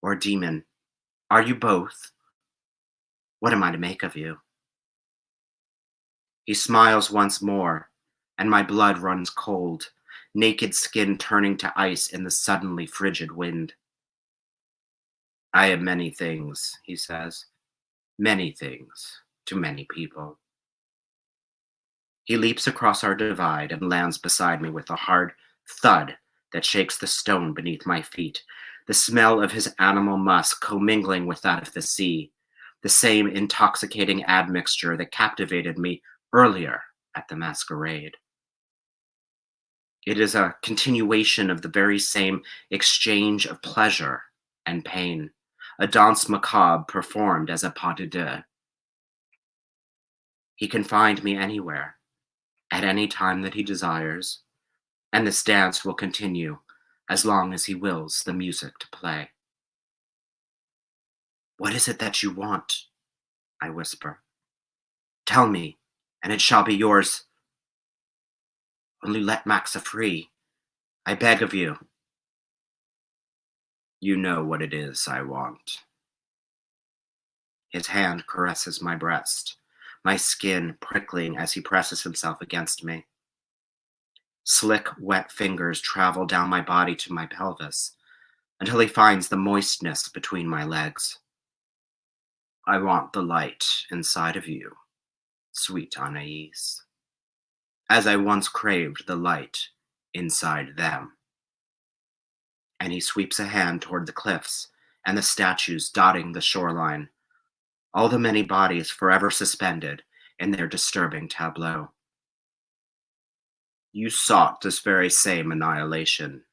or demon? Are you both? What am I to make of you? He smiles once more, and my blood runs cold, naked skin turning to ice in the suddenly frigid wind. I am many things, he says, many things to many people. He leaps across our divide and lands beside me with a hard thud that shakes the stone beneath my feet, the smell of his animal musk commingling with that of the sea, the same intoxicating admixture that captivated me earlier at the masquerade. It is a continuation of the very same exchange of pleasure and pain, a danse macabre performed as a pas de deux. He can find me anywhere, at any time that he desires, and this dance will continue as long as he wills the music to play. What is it that you want? I whisper. Tell me, and it shall be yours. Only let Maxa free, I beg of you. You know what it is I want. His hand caresses my breast, my skin prickling as he presses himself against me. Slick, wet fingers travel down my body to my pelvis until he finds the moistness between my legs. I want the light inside of you, sweet Anaïs, as I once craved the light inside them. And he sweeps a hand toward the cliffs and the statues dotting the shoreline, all the many bodies forever suspended in their disturbing tableau. You sought this very same annihilation,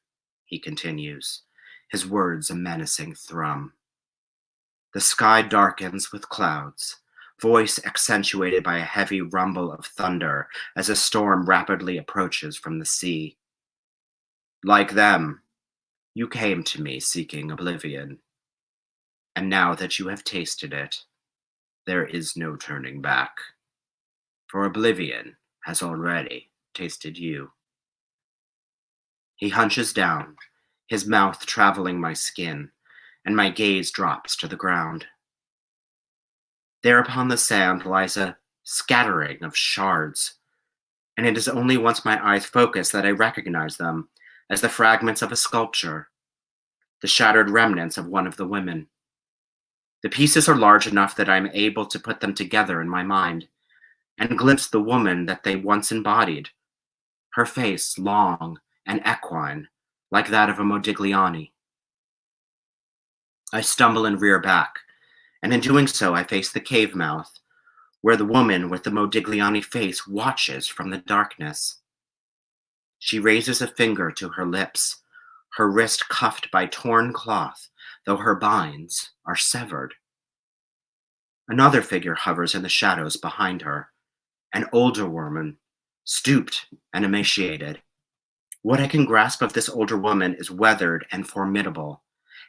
he continues, his words a menacing thrum. The sky darkens with clouds, voice accentuated by a heavy rumble of thunder as a storm rapidly approaches from the sea. Like them, you came to me seeking oblivion, and now that you have tasted it, there is no turning back, for oblivion has already tasted you. He hunches down, his mouth traveling my skin, and my gaze drops to the ground. There upon the sand lies a scattering of shards, and it is only once my eyes focus that I recognize them as the fragments of a sculpture, the shattered remnants of one of the women. The pieces are large enough that I am able to put them together in my mind and glimpse the woman that they once embodied, her face long and equine, like that of a Modigliani. I stumble and rear back, and in doing so I face the cave mouth, where the woman with the Modigliani face watches from the darkness. She raises a finger to her lips, her wrist cuffed by torn cloth, though her binds are severed. Another figure hovers in the shadows behind her, an older woman, stooped and emaciated. What I can grasp of this older woman is weathered and formidable,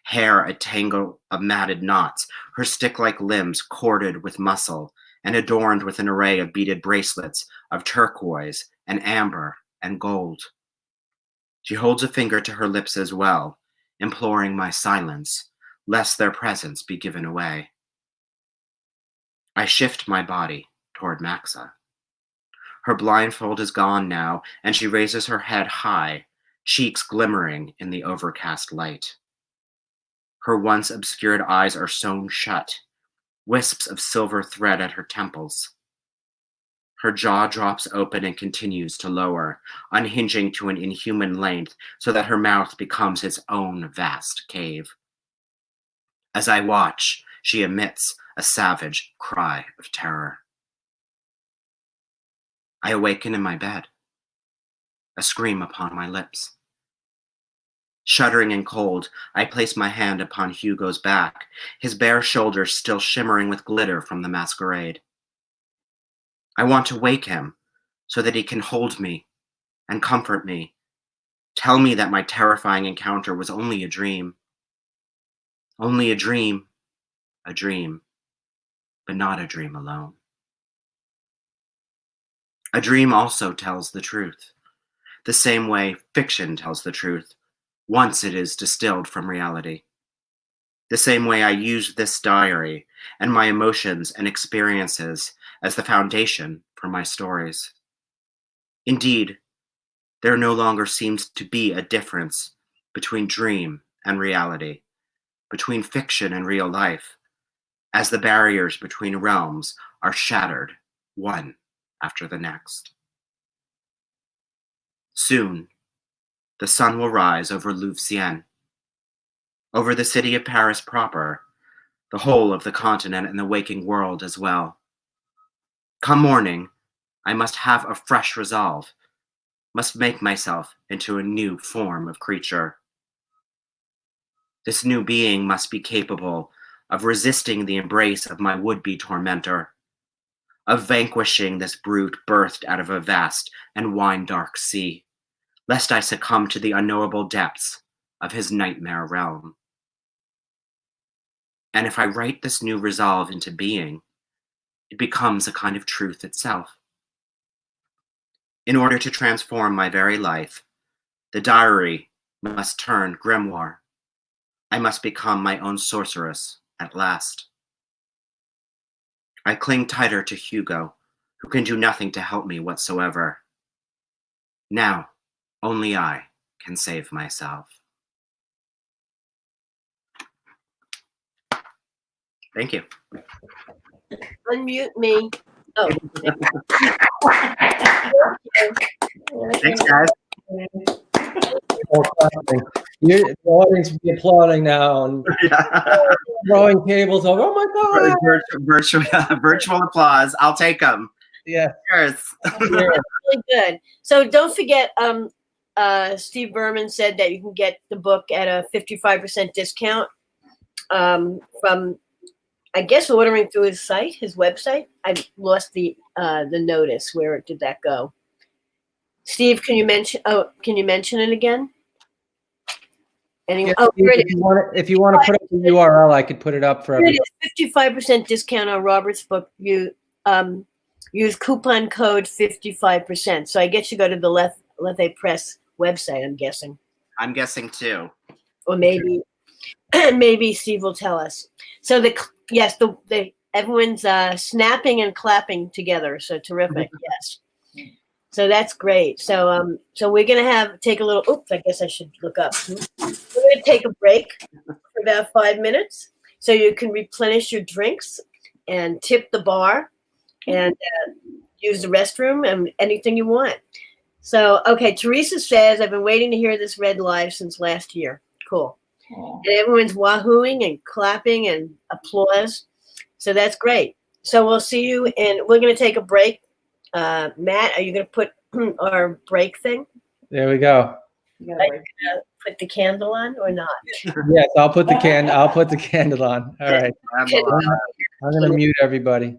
hair a tangle of matted knots, her stick-like limbs corded with muscle and adorned with an array of beaded bracelets of turquoise and amber and gold. She holds a finger to her lips as well, imploring my silence, lest their presence be given away. I shift my body toward Maxa. Her blindfold is gone now, and she raises her head high, cheeks glimmering in the overcast light. Her once obscured eyes are sewn shut, wisps of silver thread at her temples. Her jaw drops open and continues to lower, unhinging to an inhuman length so that her mouth becomes its own vast cave. As I watch, she emits a savage cry of terror. I awaken in my bed, a scream upon my lips. Shuddering and cold, I place my hand upon Hugo's back, his bare shoulders still shimmering with glitter from the masquerade. I want to wake him so that he can hold me and comfort me, tell me that my terrifying encounter was only a dream. Only a dream, but not a dream alone. A dream also tells the truth, the same way fiction tells the truth, once it is distilled from reality. The same way I use this diary and my emotions and experiences as the foundation for my stories. Indeed, there no longer seems to be a difference between dream and reality, between fiction and real life, as the barriers between realms are shattered one after the next. Soon, the sun will rise over Louveciennes, over the city of Paris proper, the whole of the continent and the waking world as well. Come morning, I must have a fresh resolve, must make myself into a new form of creature. This new being must be capable of resisting the embrace of my would-be tormentor, of vanquishing this brute birthed out of a vast and wine-dark sea, lest I succumb to the unknowable depths of his nightmare realm. And if I write this new resolve into being, it becomes a kind of truth itself. In order to transform my very life, the diary must turn grimoire. I must become my own sorceress at last. I cling tighter to Hugo, who can do nothing to help me whatsoever. Now, only I can save myself. Thank you. Unmute me. Oh. Thanks, guys. The audience will be applauding now and throwing tables over. Oh my God! Virtual applause. I'll take them. Yeah. Cheers. Really good. So don't forget, Steve Berman said that you can get the book at a 55% discount from, I guess, ordering through his site, his website. I lost the notice. Where did that go? Steve, can you mention it again? Anyone? Yeah, Oh, here it if you want to put up the URL, I could put it up for everybody. It is 55% discount on Robert's book. You use coupon code 55%. So I guess you go to the Lethe Press website, I'm guessing. I'm guessing too. Or maybe maybe Steve will tell us. So everyone's snapping and clapping together. So terrific. Yes. So that's great. So we're gonna take a little. Oops, I guess I should look up. We're gonna take a break for about 5 minutes, so you can replenish your drinks and tip the bar, and use the restroom and anything you want. So okay, Teresa says, I've been waiting to hear this read live since last year. Cool. Aww. And everyone's wahooing and clapping and applause. So that's great. So we'll see you, and we're gonna take a break. Matt, are you going to put our break thing? There we go. Are you going to put the candle on or not? Yes, I'll put the candle on. All right. I'm going to mute everybody.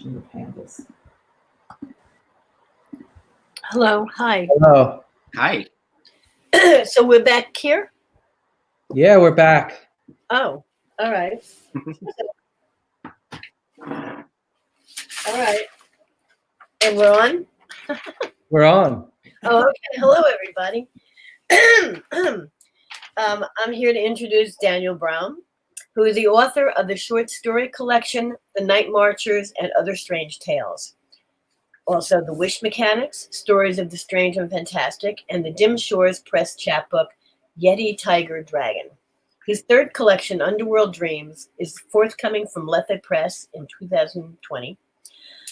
in the pandas. Hello, hi. Hello. Hi. So we're back here? Yeah, we're back. Oh, all right. All right. And we're on? We're on. Oh, okay. Hello, everybody. I'm here to introduce Daniel Braum, who is the author of the short story collection, The Night Marchers and Other Strange Tales. Also, The Wish Mechanics, Stories of the Strange and Fantastic, and the Dim Shores Press chapbook, Yeti Tiger Dragon. His third collection, Underworld Dreams, is forthcoming from Lethe Press in 2020.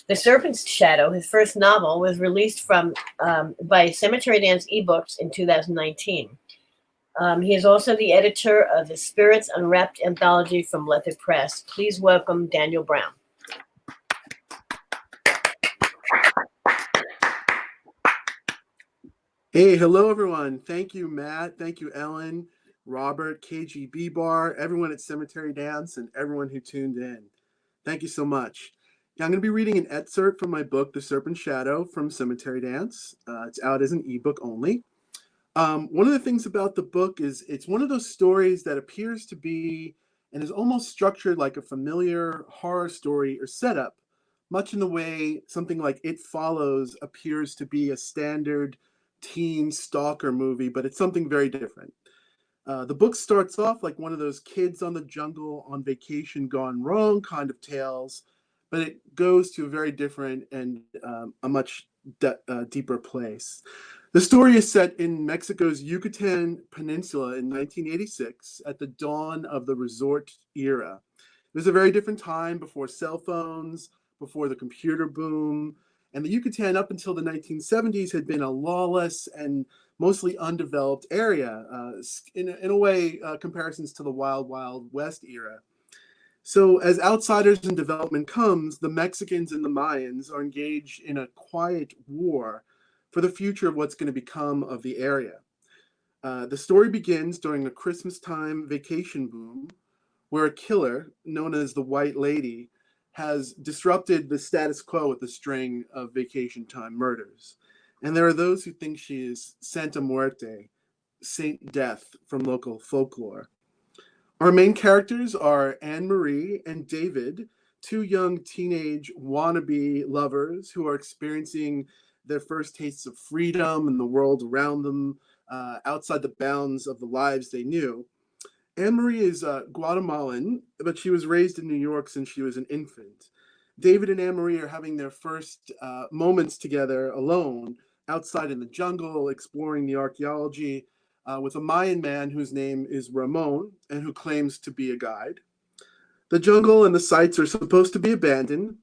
The Serpent's Shadow, his first novel, was released by Cemetery Dance eBooks in 2019. He is also the editor of the Spirits Unwrapped anthology from Lethe Press. Please welcome Daniel Braum. Hey, hello everyone. Thank you, Matt. Thank you, Ellen, Robert, KGB Bar, everyone at Cemetery Dance, and everyone who tuned in. Thank you so much. Yeah, I'm going to be reading an excerpt from my book, The Serpent's Shadow, from Cemetery Dance. It's out as an ebook only. One of the things about the book is it's one of those stories that appears to be and is almost structured like a familiar horror story or setup, much in the way something like It Follows appears to be a standard teen stalker movie, but it's something very different. The book starts off like one of those kids on the jungle on vacation gone wrong kind of tales, but it goes to a very different and a much deeper place. The story is set in Mexico's Yucatan Peninsula in 1986 at the dawn of the resort era. It was a very different time before cell phones, before the computer boom, and the Yucatan up until the 1970s had been a lawless and mostly undeveloped area, in a way, comparisons to the Wild Wild West era. So as outsiders and development comes, the Mexicans and the Mayans are engaged in a quiet war for the future of what's going to become of the area. The story begins during a Christmas time vacation boom where a killer known as the White Lady has disrupted the status quo with a string of vacation time murders. And there are those who think she is Santa Muerte, Saint Death from local folklore. Our main characters are Anne-Marie and David, two young teenage wannabe lovers who are experiencing their first tastes of freedom and the world around them outside the bounds of the lives they knew. Anne-Marie is Guatemalan, but she was raised in New York since she was an infant. David and Anne-Marie are having their first moments together alone, outside in the jungle, exploring the archaeology, with a Mayan man whose name is Ramon and who claims to be a guide. The jungle and the sites are supposed to be abandoned,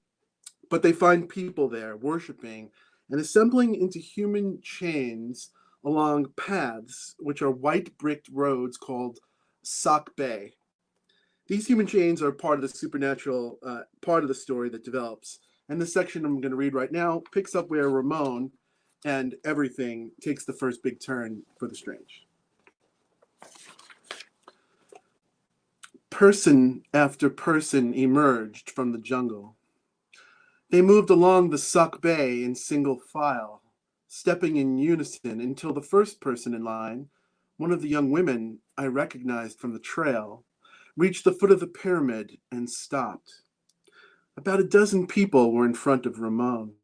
but they find people there worshiping and assembling into human chains along paths, which are white bricked roads called Sac Bay. These human chains are part of the supernatural part of the story that develops. And the section I'm going to read right now picks up where Ramon and everything takes the first big turn for the strange. Person after person emerged from the jungle. They moved along the Sac Bay in single file, stepping in unison until the first person in line, one of the young women I recognized from the trail, reached the foot of the pyramid and stopped. About a dozen people were in front of Ramon.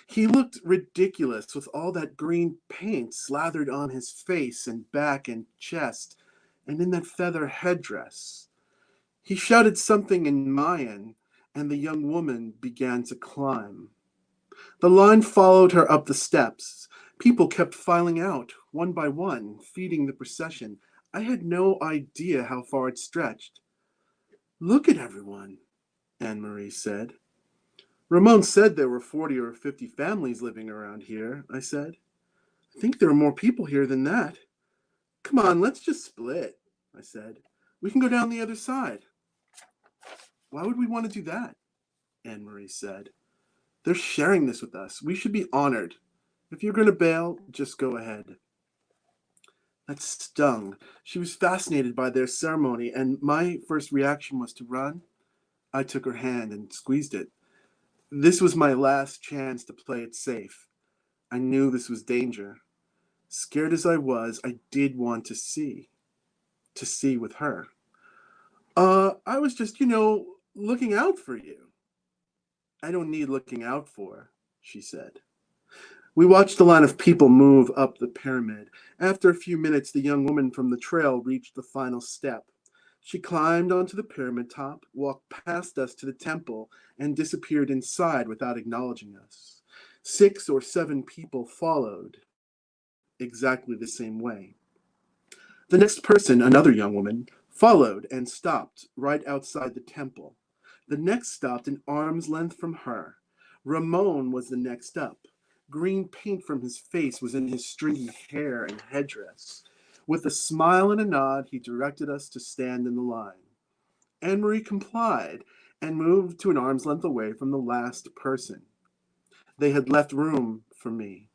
He looked ridiculous with all that green paint slathered on his face and back and chest, and in that feather headdress. He shouted something in Mayan, and the young woman began to climb. The line followed her up the steps. People kept filing out, one by one, feeding the procession. I had no idea how far it stretched. Look at everyone, Anne-Marie said. Ramon said there were 40 or 50 families living around here, I said. I think there are more people here than that. Come on, let's just split, I said. We can go down the other side. Why would we want to do that? Anne-Marie said. They're sharing this with us. We should be honored. If you're going to bail, just go ahead. That stung. She was fascinated by their ceremony, and my first reaction was to run. I took her hand and squeezed it. This was my last chance to play it safe. I knew this was danger. Scared as I was, I did want to see with her. I was just, looking out for you. I don't need looking out for, she said. We watched a line of people move up the pyramid. After a few minutes, the young woman from the trail reached the final step. She climbed onto the pyramid top, walked past us to the temple, and disappeared inside without acknowledging us. 6 or 7 people followed, exactly the same way. The next person, another young woman, followed and stopped right outside the temple. The next stopped an arm's length from her. Ramon was the next up. Green paint from his face was in his stringy hair and headdress. With a smile and a nod, he directed us to stand in the line. Anne-Marie complied and moved to an arm's length away from the last person. They had left room for me.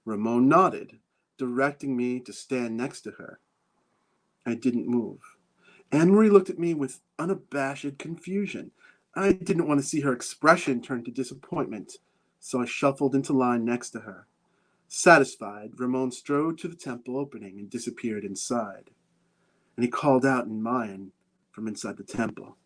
Ramon nodded, directing me to stand next to her. I didn't move. Anne-Marie looked at me with unabashed confusion. I didn't want to see her expression turn to disappointment, so I shuffled into line next to her. Satisfied, Ramon strode to the temple opening and disappeared inside. And he called out in Mayan from inside the temple.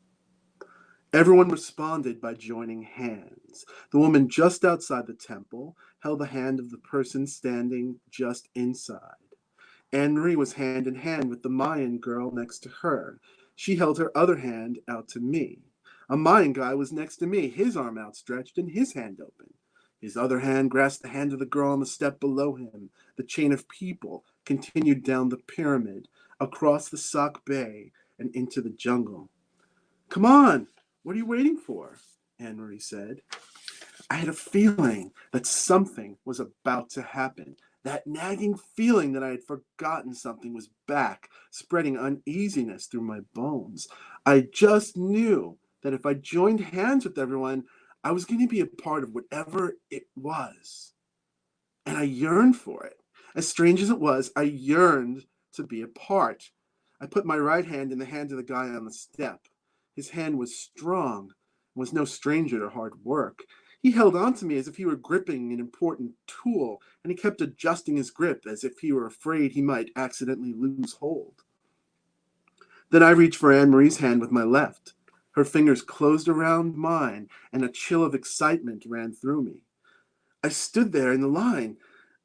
Everyone responded by joining hands. The woman just outside the temple held the hand of the person standing just inside. Anne-Marie was hand in hand with the Mayan girl next to her. She held her other hand out to me. A Mayan guy was next to me, his arm outstretched and his hand open. His other hand grasped the hand of the girl on the step below him. The chain of people continued down the pyramid, across the Sauk Bay, and into the jungle. "Come on, what are you waiting for?" Anne-Marie said. I had a feeling that something was about to happen. That nagging feeling that I had forgotten something was back, spreading uneasiness through my bones. I just knew that if I joined hands with everyone, I was going to be a part of whatever it was. And I yearned for it. As strange as it was, I yearned to be a part. I put my right hand in the hand of the guy on the step. His hand was strong and was no stranger to hard work. He held on to me as if he were gripping an important tool, and he kept adjusting his grip as if he were afraid he might accidentally lose hold. Then I reached for Anne-Marie's hand with my left. Her fingers closed around mine, and a chill of excitement ran through me. I stood there in the line,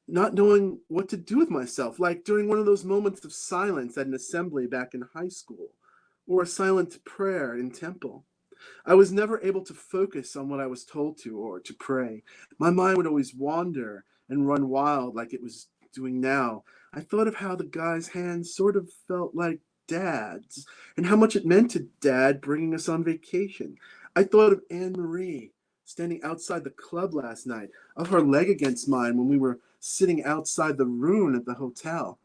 not knowing what to do with myself, like during one of those moments of silence at an assembly back in high school, or a silent prayer in temple. I was never able to focus on what I was told to or to pray. My mind would always wander and run wild like it was doing now. I thought of how the guy's hands sort of felt like Dad's, and how much it meant to Dad bringing us on vacation. I thought of Anne-Marie standing outside the club last night, of her leg against mine when we were sitting outside the Rune at the hotel.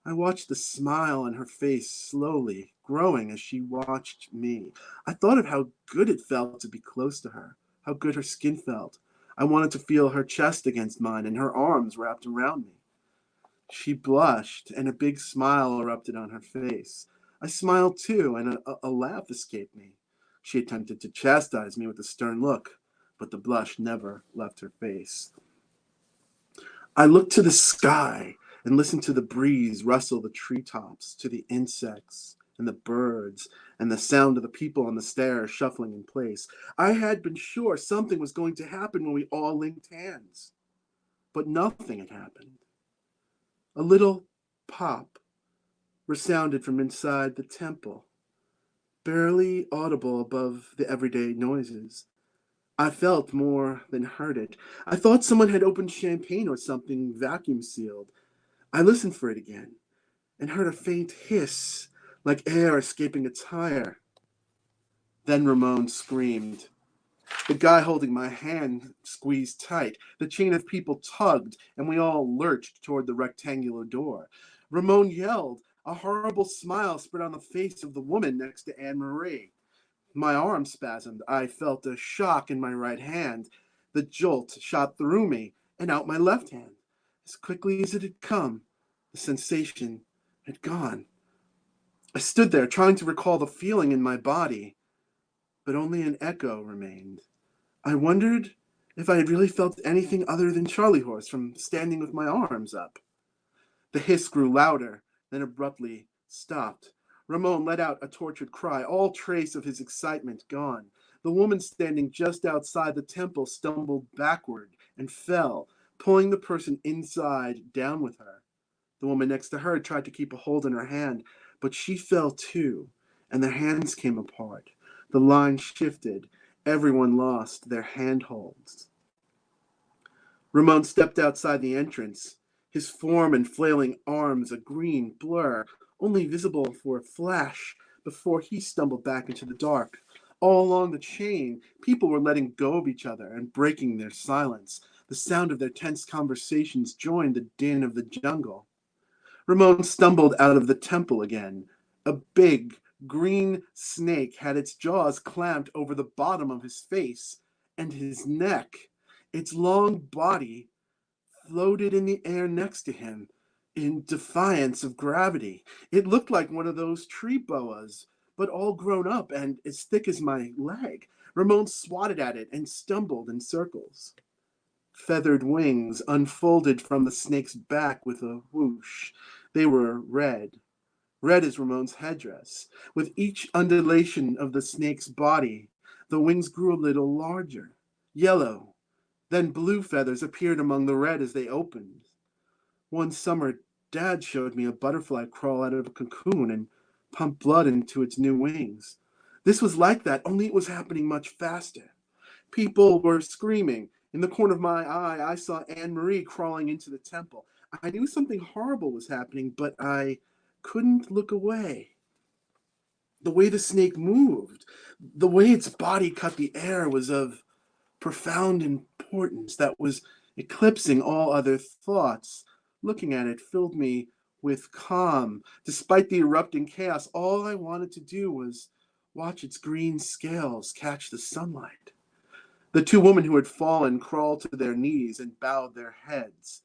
I watched the smile on her face slowly growing as she watched me. I thought of how good it felt to be close to her, how good her skin felt. I wanted to feel her chest against mine and her arms wrapped around me. She blushed, and a big smile erupted on her face. I smiled too, and a laugh escaped me. She attempted to chastise me with a stern look, but the blush never left her face. I looked to the sky and listened to the breeze rustle the treetops, to the insects and the birds, and the sound of the people on the stairs shuffling in place. I had been sure something was going to happen when we all linked hands, but nothing had happened. A little pop resounded from inside the temple, barely audible above the everyday noises. I felt more than heard it. I thought someone had opened champagne or something vacuum sealed. I listened for it again and heard a faint hiss, like air escaping a tire. Then Ramon screamed. The guy holding my hand squeezed tight. The chain of people tugged, and we all lurched toward the rectangular door. Ramon yelled. A horrible smile spread on the face of the woman next to Anne-Marie. My arm spasmed. I felt a shock in my right hand. The jolt shot through me and out my left hand. As quickly as it had come, the sensation had gone. I stood there trying to recall the feeling in my body, but only an echo remained. I wondered if I had really felt anything other than Charlie horse from standing with my arms up. The hiss grew louder, then abruptly stopped. Ramon let out a tortured cry, all trace of his excitement gone. The woman standing just outside the temple stumbled backward and fell, pulling the person inside down with her. The woman next to her tried to keep a hold in her hand, but she fell too, and their hands came apart. The line shifted. Everyone lost their handholds. Ramon stepped outside the entrance, his form and flailing arms a green blur, only visible for a flash before he stumbled back into the dark. All along the chain, people were letting go of each other and breaking their silence. The sound of their tense conversations joined the din of the jungle. Ramon stumbled out of the temple again. A big, green snake had its jaws clamped over the bottom of his face and his neck. Its long body floated in the air next to him in defiance of gravity. It looked like one of those tree boas, but all grown up and as thick as my leg. Ramon swatted at it and stumbled in circles. Feathered wings unfolded from the snake's back with a whoosh. They were red. Red as Ramon's headdress. With each undulation of the snake's body, the wings grew a little larger. Yellow. Then blue feathers appeared among the red as they opened. One summer, Dad showed me a butterfly crawl out of a cocoon and pump blood into its new wings. This was like that, only it was happening much faster. People were screaming. In the corner of my eye, I saw Anne-Marie crawling into the temple. I knew something horrible was happening, but I couldn't look away. The way the snake moved, the way its body cut the air was of profound importance that was eclipsing all other thoughts. Looking at it filled me with calm. Despite the erupting chaos, all I wanted to do was watch its green scales catch the sunlight. The two women who had fallen crawled to their knees and bowed their heads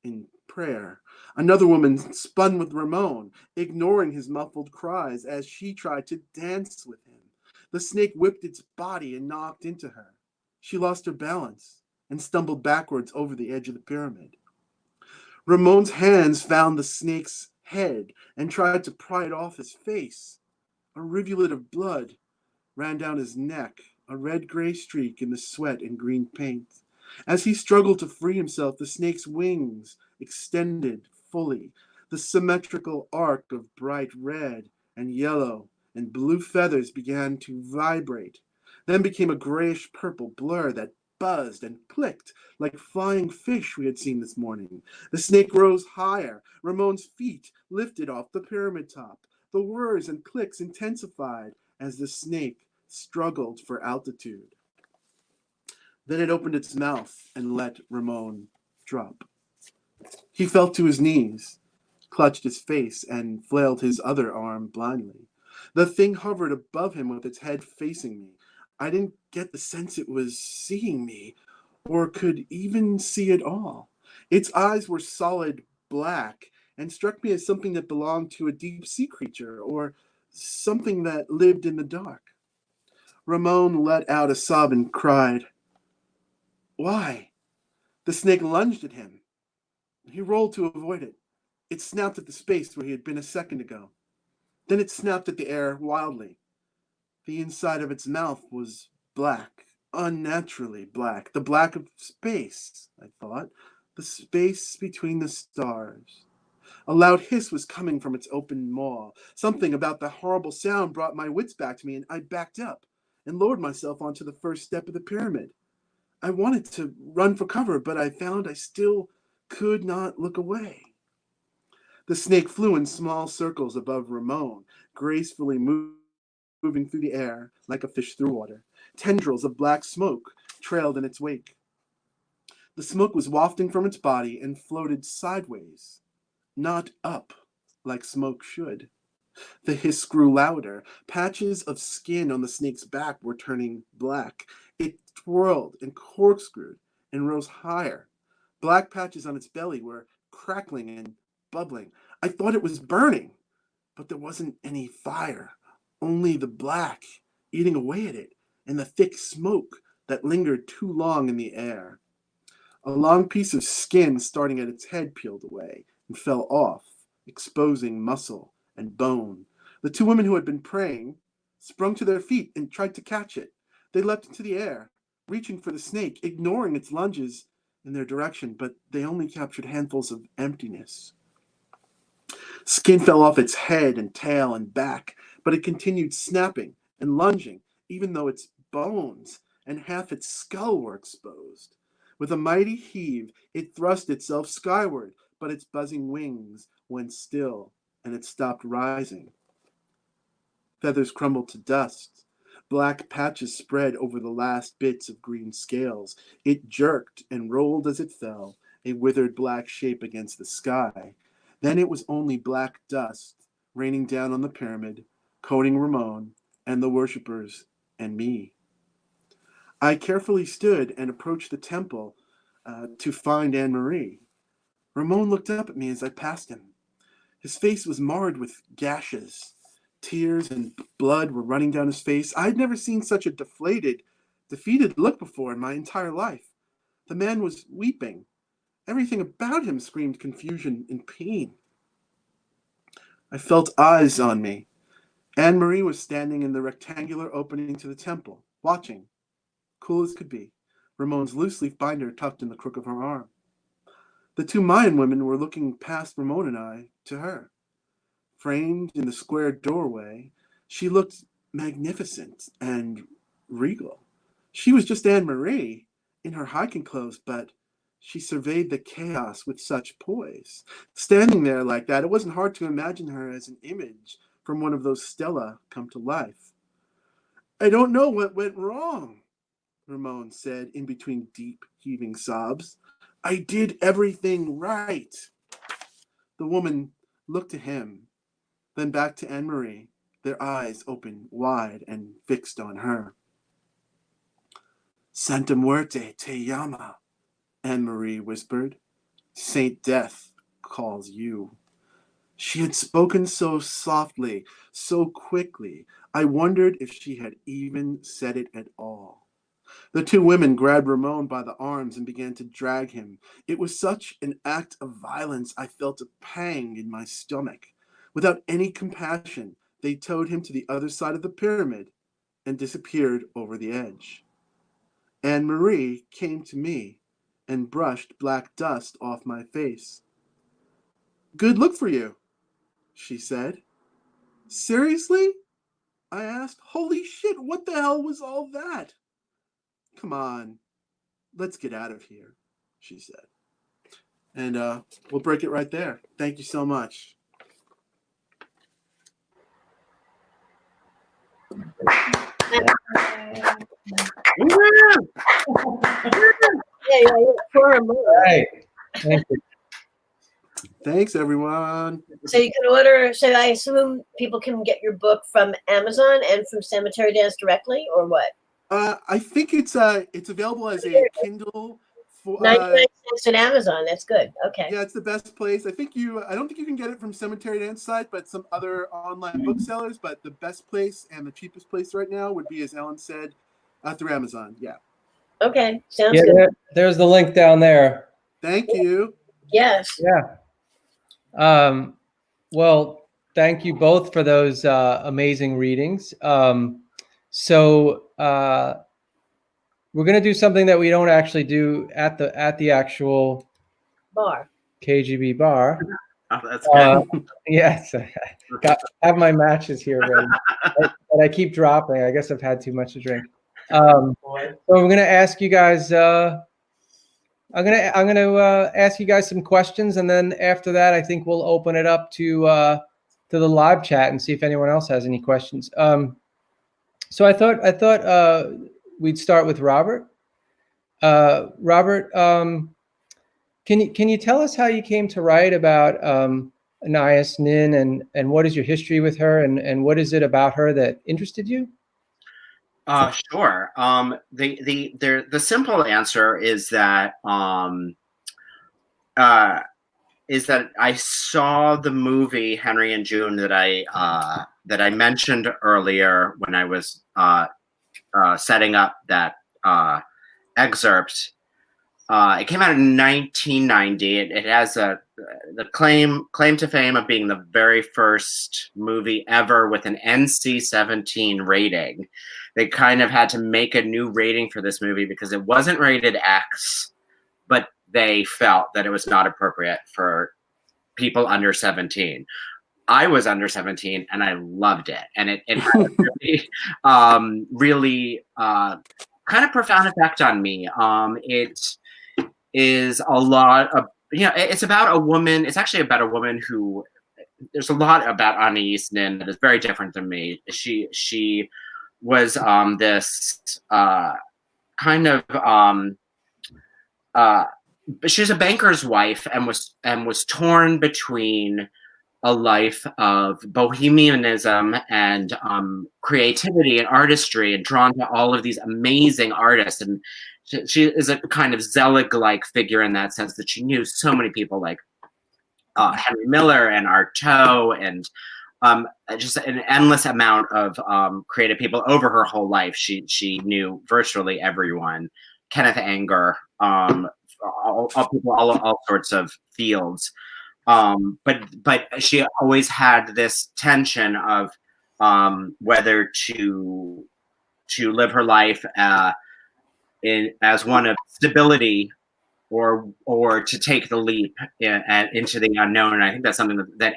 in prayer. Another woman spun with Ramon, ignoring his muffled cries as she tried to dance with him. The snake whipped its body and knocked into her. She lost her balance and stumbled backwards over the edge of the pyramid. Ramon's hands found the snake's head and tried to pry it off his face. A rivulet of blood ran down his neck, a red-gray streak in the sweat and green paint. As he struggled to free himself, the snake's wings extended fully. The symmetrical arc of bright red and yellow and blue feathers began to vibrate, then became a grayish-purple blur that buzzed and clicked like flying fish we had seen this morning. The snake rose higher. Ramon's feet lifted off the pyramid top. The whirs and clicks intensified as the snake struggled for altitude. Then it opened its mouth and let Ramon drop. He fell to his knees, clutched his face, and flailed his other arm blindly. The thing hovered above him with its head facing me. I didn't get the sense it was seeing me, or could even see at all. Its eyes were solid black, and struck me as something that belonged to a deep-sea creature, or something that lived in the dark. Ramon let out a sob and cried, "Why?" The snake lunged at him. He rolled to avoid it. It snapped at the space where he had been a second ago. Then it snapped at the air wildly. The inside of its mouth was black, unnaturally black. The black of space, I thought. The space between the stars. A loud hiss was coming from its open maw. Something about the horrible sound brought my wits back to me, and I backed up and lowered myself onto the first step of the pyramid. I wanted to run for cover, but I found I still could not look away. The snake flew in small circles above Ramon, gracefully moving through the air like a fish through water. Tendrils of black smoke trailed in its wake. The smoke was wafting from its body and floated sideways, not up like smoke should. The hiss grew louder. Patches of skin on the snake's back were turning black. It twirled and corkscrewed and rose higher. Black patches on its belly were crackling and bubbling. I thought it was burning, but there wasn't any fire, only the black eating away at it and the thick smoke that lingered too long in the air. A long piece of skin starting at its head peeled away and fell off, exposing muscle and bone. The two women who had been praying sprung to their feet and tried to catch it. They leapt into the air, reaching for the snake, ignoring its lunges in their direction, but they only captured handfuls of emptiness. Skin fell off its head and tail and back, but it continued snapping and lunging, even though its bones and half its skull were exposed. With a mighty heave, it thrust itself skyward, but its buzzing wings went still, and it stopped rising. Feathers crumbled to dust. Black patches spread over the last bits of green scales. It jerked and rolled as it fell, a withered black shape against the sky. Then it was only black dust raining down on the pyramid, coating Ramon and the worshippers and me. I carefully stood and approached the temple to find Anne-Marie. Ramon looked up at me as I passed him. His face was marred with gashes. Tears and blood were running down his face. I'd never seen such a defeated look before in my entire life. The man was weeping. Everything about him screamed confusion and pain. I felt eyes on me. Anne-Marie was standing in the rectangular opening to the temple, watching, cool as could be, Ramon's loose-leaf binder tucked in the crook of her arm. The two Mayan women were looking past Ramon and I to her. Framed in the square doorway, she looked magnificent and regal. She was just Anne-Marie in her hiking clothes, but she surveyed the chaos with such poise. Standing there like that, it wasn't hard to imagine her as an image from one of those stela come to life. I don't know what went wrong, Ramon said in between deep, heaving sobs. I did everything right. The woman looked to him, then back to Anne-Marie, their eyes open wide and fixed on her. Santa Muerte te llama, Anne-Marie whispered. Saint Death calls you. She had spoken so softly, so quickly, I wondered if she had even said it at all. The two women grabbed Ramon by the arms and began to drag him. It was such an act of violence, I felt a pang in my stomach. Without any compassion, they towed him to the other side of the pyramid and disappeared over the edge. Anne-Marie came to me and brushed black dust off my face. Good look for you, she said. Seriously? I asked. Holy shit, what the hell was all that? Come on, let's get out of here, she said. And we'll break it right there. Thank you so much. Right. Thank you. Thanks, everyone. So you can order, so I assume people can get your book from Amazon and from Cemetery Dance directly, or what? I think it's available as a Kindle for 99 cents at Amazon. That's good. Okay. Yeah, it's the best place. I don't think you can get it from Cemetery Dance site, but some other online booksellers. But the best place and the cheapest place right now would be, as Ellen said, through Amazon. Yeah. Okay. Sounds good. There's the link down there. Thank you. Yes. Yeah. Well, thank you both for those amazing readings. So we're going to do something that we don't actually do at the actual Bar. KGB bar. Oh, that's good. Yes, have my matches here ready, but I keep dropping. I guess I've had too much to drink. So we're going to ask you guys. I'm gonna ask you guys some questions, and then after that, I think we'll open it up to the live chat and see if anyone else has any questions. So I thought we'd start with Robert. Robert, can you tell us how you came to write about Anaïs Nin, and what is your history with her, and what is it about her that interested you? Sure. The simple answer is that I saw the movie Henry and June that I mentioned earlier when I was setting up that excerpt. It came out in 1990. It has the claim to fame of being the very first movie ever with an NC-17 rating. They kind of had to make a new rating for this movie because it wasn't rated X, but they felt that it was not appropriate for people under 17. I was under 17 and I loved it. And it had a really, kind of profound effect on me. It is a lot of, it's about a woman. It's actually about a woman who, there's a lot about Anaïs Nin that is very different than me. She was this kind of, she was a banker's wife and was torn between a life of bohemianism and creativity and artistry, and drawn to all of these amazing artists. And she is a kind of Zelig-like figure in that sense, that she knew so many people like Henry Miller and Artaud and just an endless amount of creative people over her whole life. She knew virtually everyone. Kenneth Anger, all sorts of fields. But she always had this tension of whether to live her life as one of stability or to take the leap into the unknown. And I think that's something that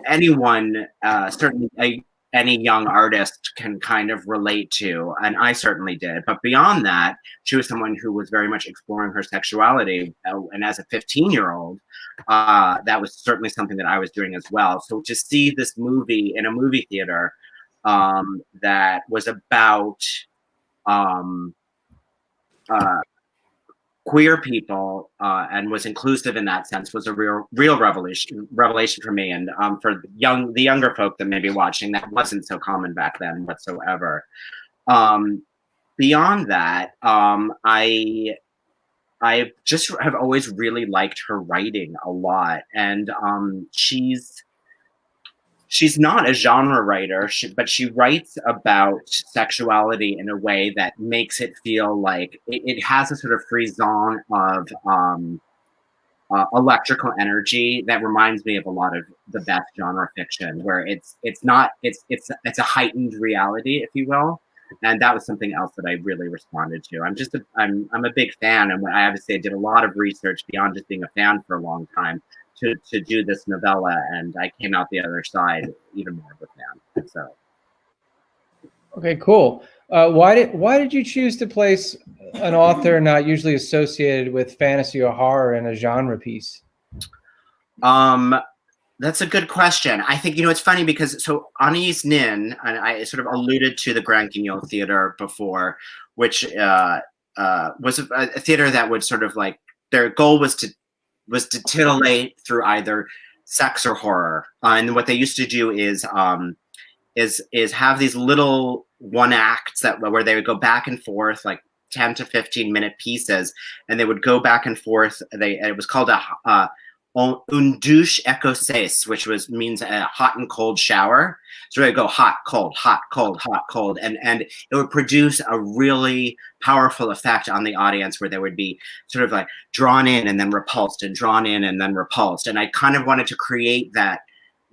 anyone, certainly any young artist, can kind of relate to, and I certainly did. But beyond that, she was someone who was very much exploring her sexuality, and as a 15-year-old, that was certainly something that I was doing as well. So to see this movie in a movie theater that was about queer people and was inclusive in that sense was a real revelation for me, and for the younger folk that may be watching, that wasn't so common back then whatsoever. Beyond that, I just have always really liked her writing a lot, and she's not a genre writer, but she writes about sexuality in a way that makes it feel like it has a sort of frisson of electrical energy that reminds me of a lot of the best genre fiction, where it's a heightened reality, if you will. And that was something else that I really responded to. I'm a big fan, and I obviously did a lot of research beyond just being a fan for a long time to do this novella, and I came out the other side even more of a fan. So, okay, cool. Why did you choose to place an author not usually associated with fantasy or horror in a genre piece? That's a good question. I think, it's funny because Anaïs Nin, and I sort of alluded to the Grand Guignol Theater before, which was a theater that would sort of like, their goal was to titillate through either sex or horror. And what they used to do is have these little one acts where they would go back and forth, like 10 to 15 minute pieces, and they would go back and forth. It was called une douche écossaise, which means a hot and cold shower. So they go hot, cold, hot, cold, hot, cold, and it would produce a really powerful effect on the audience, where they would be sort of like drawn in and then repulsed, and drawn in and then repulsed. And I kind of wanted to create that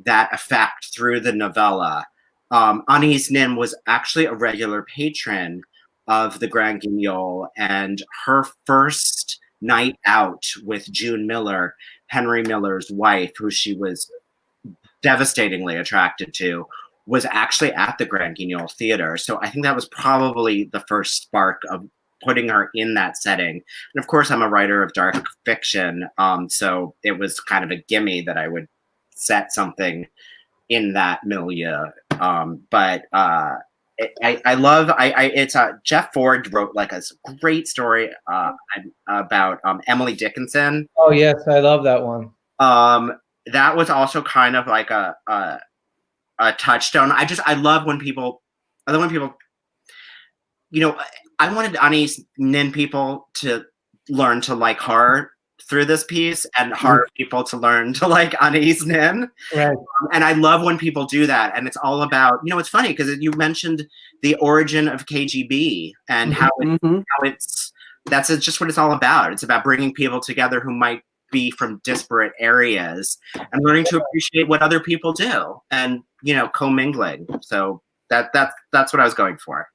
effect through the novella. Anaïs Nin was actually a regular patron of the Grand Guignol, and her first night out with June Miller, Henry Miller's wife, who she was devastatingly attracted to, was actually at the Grand Guignol Theater. So I think that was probably the first spark of putting her in that setting. And of course, I'm a writer of dark fiction, so it was kind of a gimme that I would set something in that milieu. It's Jeff Ford wrote like a great story about Emily Dickinson. Oh yes, I love that one. That was also kind of like a touchstone. I love when people, I wanted Anaïs Nin people to learn to like horror through this piece and horror people to learn to like Anaïs Nin. Right. And I love when people do that. And it's all about, you know, it's funny because you mentioned the origin of KGB and how that's just what it's all about. It's about bringing people together who might be from disparate areas and learning to appreciate what other people do and, you know, commingling. So that's what I was going for.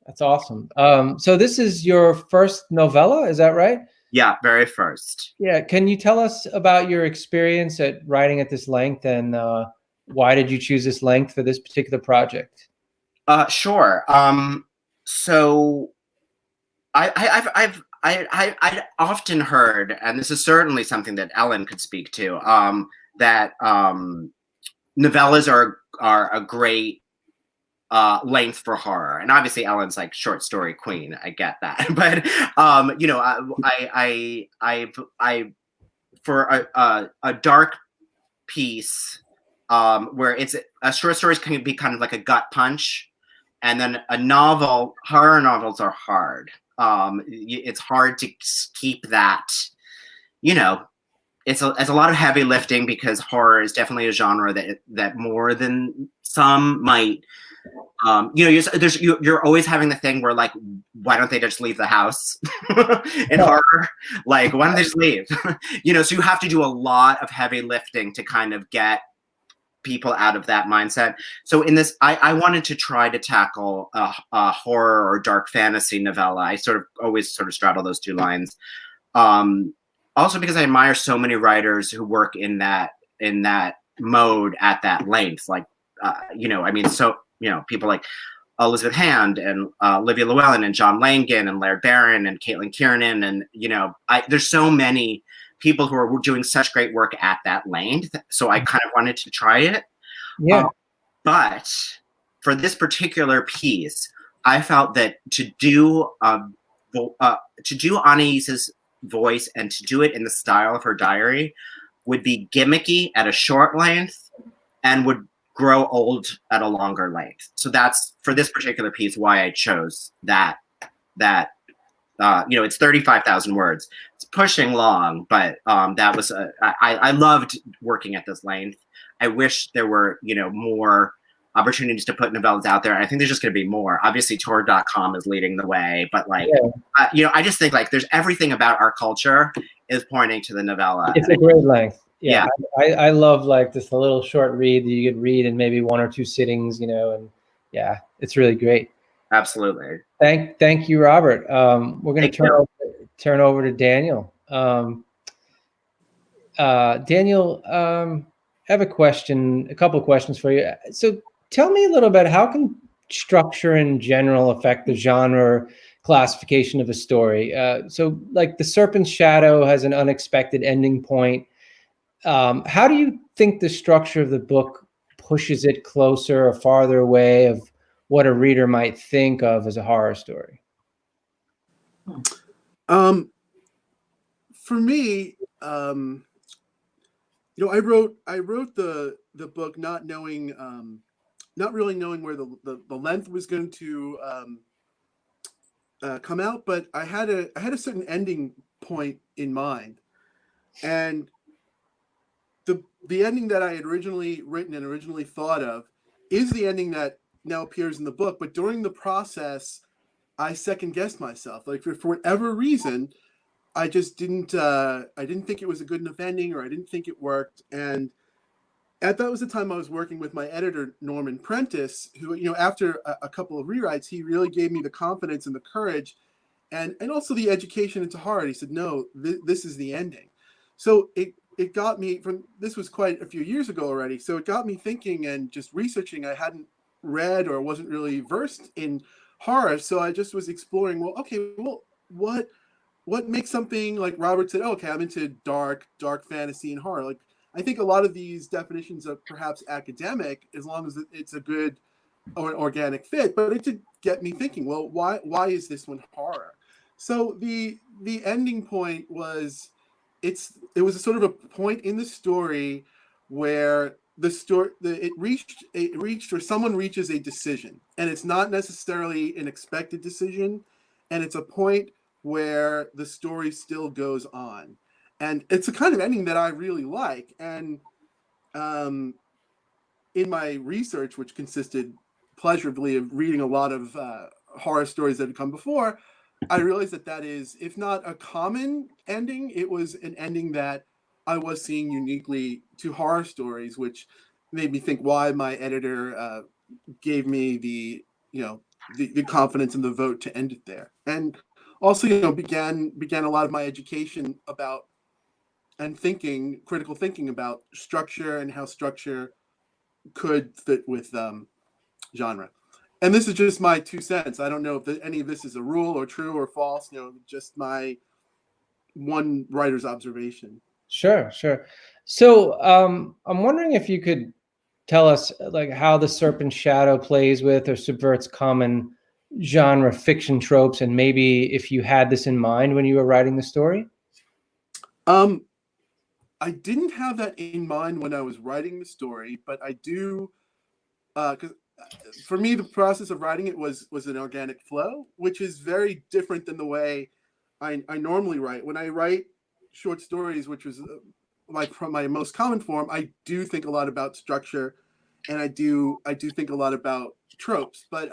That's awesome. So this is your first novella, is that right? Yeah, very first. Yeah. Can you tell us about your experience at writing at this length, and why did you choose this length for this particular project? Sure. So I've often heard, and this is certainly something that Ellen could speak to, that novellas are a great length for horror. And obviously Ellen's like short story queen. I get that. But, you know, I for a dark piece where it's a short stories can be kind of like a gut punch. And then a novel, horror novels are hard. It's hard to keep that, you know, it's a lot of heavy lifting because horror is definitely a genre that more than some might, you know, you're always having the thing where like, why don't they just leave the house in horror? Like, why don't they just leave? You know, so you have to do a lot of heavy lifting to kind of get people out of that mindset. So in this, I wanted to try to tackle a horror or dark fantasy novella. I always straddle those two lines. Also because I admire so many writers who work in that mode at that length. Like, you know, I mean, so, you know, people like Elizabeth Hand and Olivia Llewellyn and John Langan and Laird Barron and Caitlin Kiernan. And, you know, there's so many people who are doing such great work at that length. So I kind of wanted to try it. Yeah. But for this particular piece, I felt that to do Anaïs's voice and to do it in the style of her diary would be gimmicky at a short length and would grow old at a longer length. So that's, for this particular piece, why I chose that you know, it's 35,000 words. It's pushing long, but that was I loved working at this length. I wish there were, you know, more opportunities to put novellas out there. And I think there's just going to be more. Obviously, Tor.com is leading the way, but like, you know, I just think like there's everything about our culture is pointing to the novella. It's a great length. Yeah. I love like this little short read that you could read in maybe 1 or 2 sittings, you know, and yeah, it's really great. Absolutely. Thank you, Robert. We're going to turn over to Daniel. Daniel, I have a couple of questions for you. So tell me a little bit, how can structure in general affect the genre classification of a story? So like The Serpent's Shadow has an unexpected ending point. How do you think the structure of the book pushes it closer or farther away of what a reader might think of as a horror story? For me, you know, I wrote the book not knowing, not really knowing where the length was going to come out, but I had a certain ending point in mind, and the ending that I had originally written and originally thought of is the ending that now appears in the book. But during the process, I second guessed myself. Like for whatever reason, I just didn't think it was a good enough ending, or I didn't think it worked. And that was the time I was working with my editor, Norman Prentice, who, you know, after a couple of rewrites, he really gave me the confidence and the courage and also the education into horror. He said, no, this is the ending. So it got me this was quite a few years ago already. So it got me thinking and just researching. I hadn't read or wasn't really versed in horror. So I just was exploring, what makes something, like Robert said, okay, I'm into dark fantasy and horror. Like, I think a lot of these definitions are perhaps academic, as long as it's a good or an organic fit, but it did get me thinking, well, why is this one horror? So the ending point was, it was a sort of a point in the story where it reached or someone reaches a decision, and it's not necessarily an expected decision, and it's a point where the story still goes on. And it's a kind of ending that I really like. And in my research, which consisted pleasurably of reading a lot of horror stories that had come before, I realized that is, if not a common ending, it was an ending that I was seeing uniquely to horror stories, which made me think why my editor gave me the confidence and the vote to end it there. And also, began a lot of my education about and critical thinking about structure and how structure could fit with genre. And this is just my 2 cents. I don't know if any of this is a rule or true or false, just my one writer's observation. Sure. So I'm wondering if you could tell us like how the Serpent Shadow plays with or subverts common genre fiction tropes, and maybe if you had this in mind when you were writing the story. I didn't have that in mind when I was writing the story, but I do, because for me, the process of writing it was an organic flow, which is very different than the way I normally write. When I write short stories, which was like from my most common form, I do think a lot about structure, and I do think a lot about tropes. But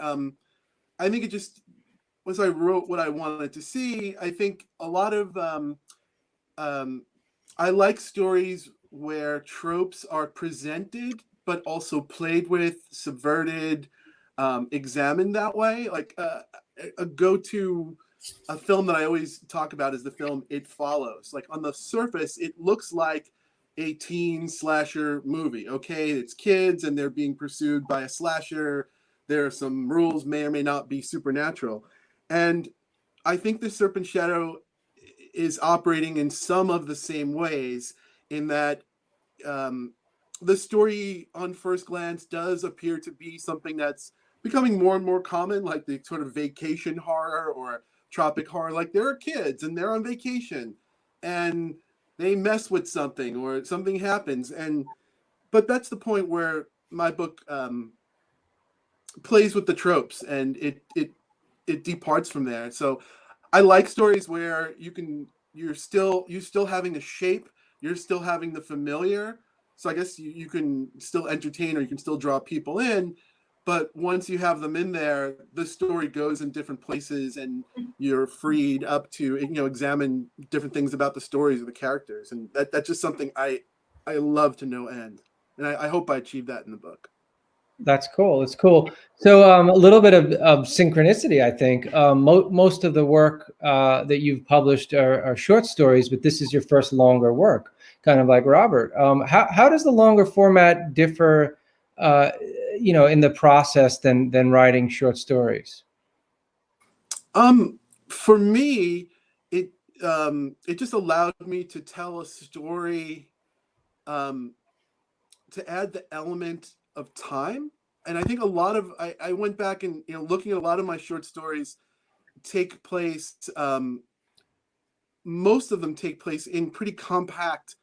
I think it just, once I wrote what I wanted to see, I think a lot of I like stories where tropes are presented, but also played with, subverted, examined that way. Like a go-to film that I always talk about is the film It Follows. Like on the surface, it looks like a teen slasher movie. Okay, it's kids and they're being pursued by a slasher. There are some rules, may or may not be supernatural. And I think the Serpent Shadow is operating in some of the same ways, in that the story on first glance does appear to be something that's becoming more and more common, like the sort of vacation horror or tropic horror. Like there are kids and they're on vacation and they mess with something or something happens. But that's the point where my book plays with the tropes and it departs from there. So I like stories where you're still having a shape, you're still having the familiar. So I guess you can still entertain or you can still draw people in, but once you have them in there, the story goes in different places and you're freed up to examine different things about the stories of the characters. And that's just something I love to no end. And I hope I achieved that in the book. That's cool. It's cool. So a little bit of synchronicity, I think. Most of the work that you've published are short stories, but this is your first longer work, kind of like Robert. How does the longer format differ, in the process than writing short stories? For me, it just allowed me to tell a story, to add the element of time. And I think I went back and looking at a lot of my short stories take place, most of them take place in pretty compact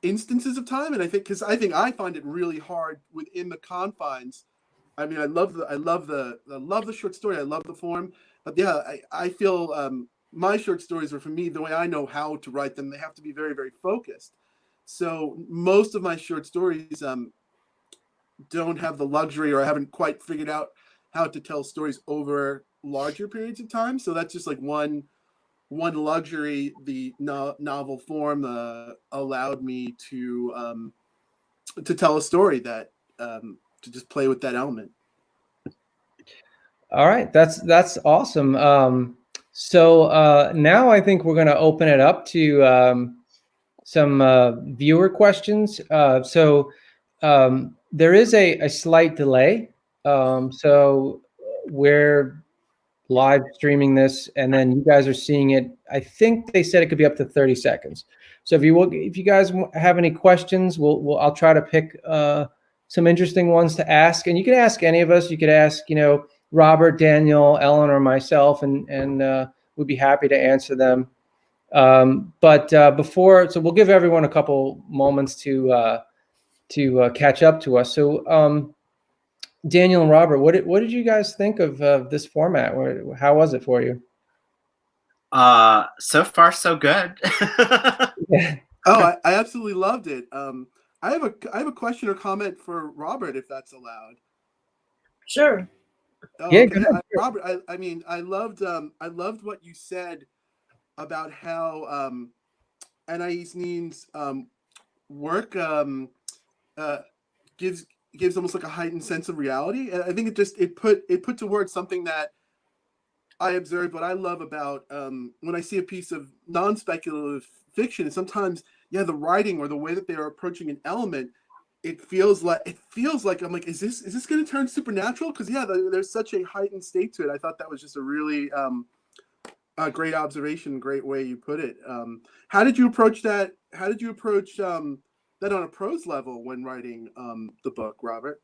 instances of time. And I think I find it really hard within the confines. I mean, I love the short story, I love the form, but yeah, I feel my short stories are, for me, the way I know how to write them, they have to be very, very focused. So most of my short stories don't have the luxury, or I haven't quite figured out how to tell stories over larger periods of time. So that's just like one luxury the novel form allowed me to tell a story, that to just play with that element. All right, that's awesome. So now I think we're going to open it up to some viewer questions. So there is a slight delay. So we're live streaming this, and then you guys are seeing it. I think they said it could be up to 30 seconds. So if you guys have any questions, I'll try to pick some interesting ones to ask, and you can ask any of us. You could ask, Robert, Daniel, Ellen, or myself, and we'd be happy to answer them. But so we'll give everyone a couple moments to catch up to us. So Daniel and Robert, what did you guys think of this format? How was it for you? So far so good. Yeah. Oh, I absolutely loved it. I have a question or comment for Robert, if that's allowed. Sure. Oh, Yeah, okay. go ahead. Robert, I mean, I loved what you said about how Anaïs Nin's work gives almost like a heightened sense of reality, and I think it put to words something that I observed. What I love about when I see a piece of non-speculative fiction, and sometimes, yeah, the writing or the way that they are approaching an element, it feels like I'm like, is this going to turn supernatural? Because yeah, there's such a heightened state to it. I thought that was just a really a great observation, great way you put it. How did you approach that? How did you approach that on a prose level when writing the book, Robert?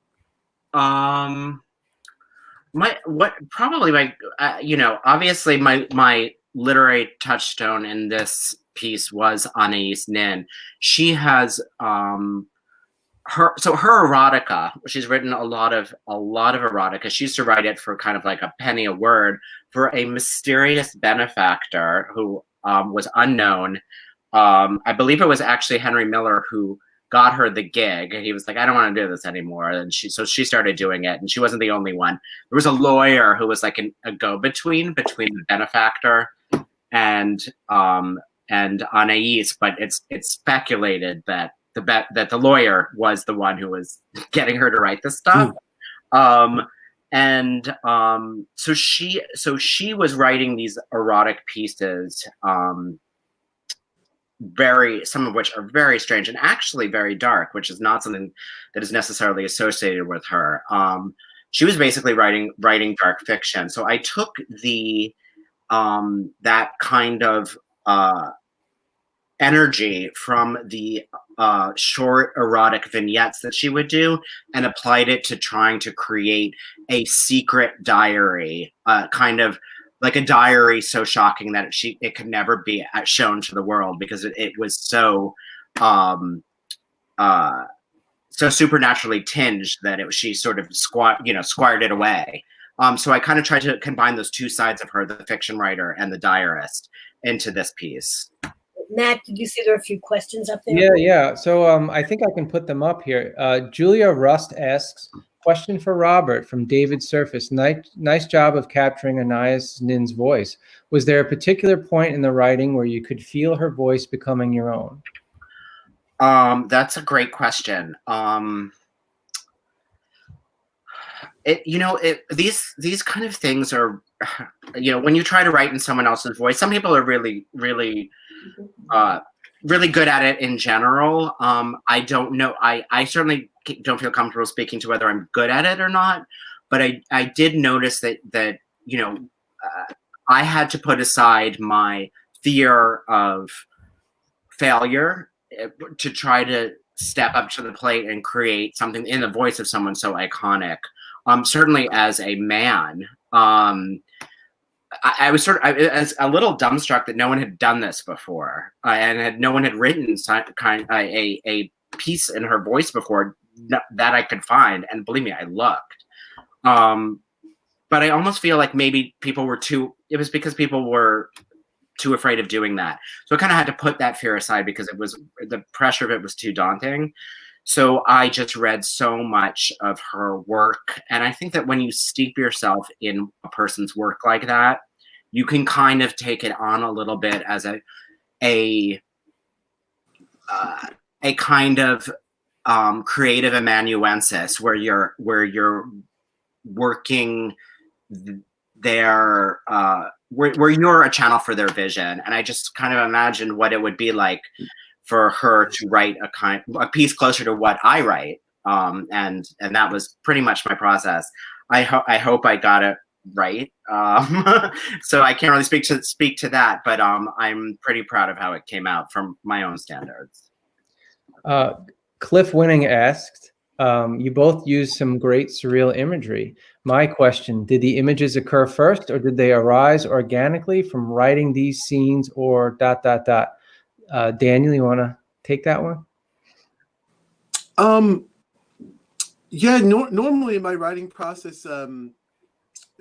Obviously my literary touchstone in this piece was Anaïs Nin. She has her erotica. She's written a lot of erotica. She used to write it for kind of like a penny a word for a mysterious benefactor who was unknown. I believe it was actually Henry Miller who got her the gig. He was like, I don't want to do this anymore. And she started doing it, and she wasn't the only one. There was a lawyer who was like a go-between between the benefactor and Anaïs, but it's speculated that the lawyer was the one who was getting her to write this stuff. So she was writing these erotic pieces, some of which are very strange and actually very dark, which is not something that is necessarily associated with her. She was basically writing dark fiction. So I took that kind of energy from the short erotic vignettes that she would do and applied it to trying to create a secret diary, kind of like a diary so shocking that it could never be shown to the world because it was so supernaturally tinged that she sort of squared it away. So I kind of tried to combine those two sides of her, the fiction writer and the diarist, into this piece. Matt, did you see there are a few questions up there? Yeah. So I think I can put them up here. Julia Rust asks, question for Robert from David Surface. Nice job of capturing Anaïs Nin's voice. Was there a particular point in the writing where you could feel her voice becoming your own? That's a great question. These kind of things are, when you try to write in someone else's voice, some people are really, really, really good at it in general. I don't know. I certainly don't feel comfortable speaking to whether I'm good at it or not, but I did notice that I had to put aside my fear of failure to try to step up to the plate and create something in the voice of someone so iconic. Certainly as a man, I was as a little dumbstruck that no one had done this before, and no one had written a piece in her voice before that I could find. And believe me, I looked. But I almost feel like maybe it was because people were too afraid of doing that. So I kind of had to put that fear aside because the pressure of it was too daunting. So I just read so much of her work. And I think that when you steep yourself in a person's work like that, you can kind of take it on a little bit as a kind of creative amanuensis where you're working their where you're a channel for their vision. And I just kind of imagined what it would be like for her to write a piece closer to what I write, and that was pretty much my process. I hope I got it right. So I can't really speak to that, but I'm pretty proud of how it came out from my own standards. Cliff Winning asked, you both used some great surreal imagery. My question, did the images occur first or did they arise organically from writing these scenes or ... Daniel, you want to take that one? Yeah, normally in my writing process,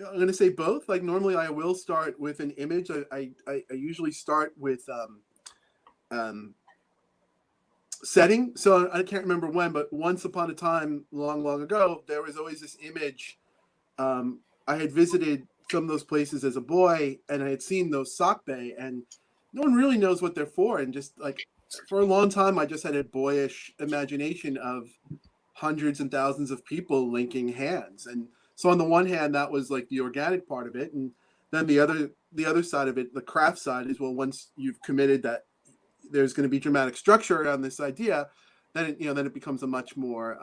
I'm going to say both. Like normally I will start with an image. I usually start with setting. So I can't remember when, but once upon a time, long, long ago, there was always this image. I had visited some of those places as a boy, and I had seen those sock bay, and no one really knows what they're for. And just like for a long time, I just had a boyish imagination of hundreds and thousands of people linking hands. And so on the one hand, that was like the organic part of it. And then the other side of it, the craft side, is, well, once you've committed that there's going to be dramatic structure around this idea, then it becomes a much more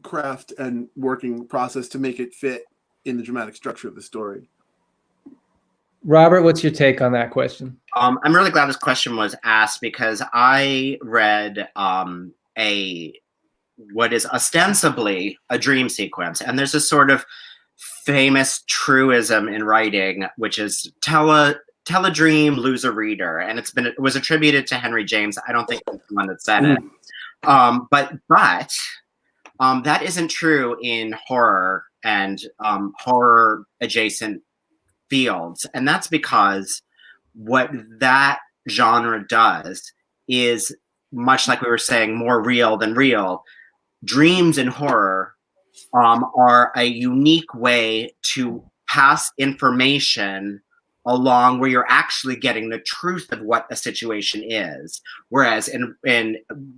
craft and working process to make it fit in the dramatic structure of the story. Robert, what's your take on that question? I'm really glad this question was asked, because I read what is ostensibly a dream sequence, and there's a sort of famous truism in writing, which is tell a dream, lose a reader, and it was attributed to Henry James. I don't think he's the one that said it, but that isn't true in horror and horror adjacent fields, and that's because what that genre does is, much like we were saying, more real than real. Dreams in horror are a unique way to pass information along where you're actually getting the truth of what a situation is. Whereas in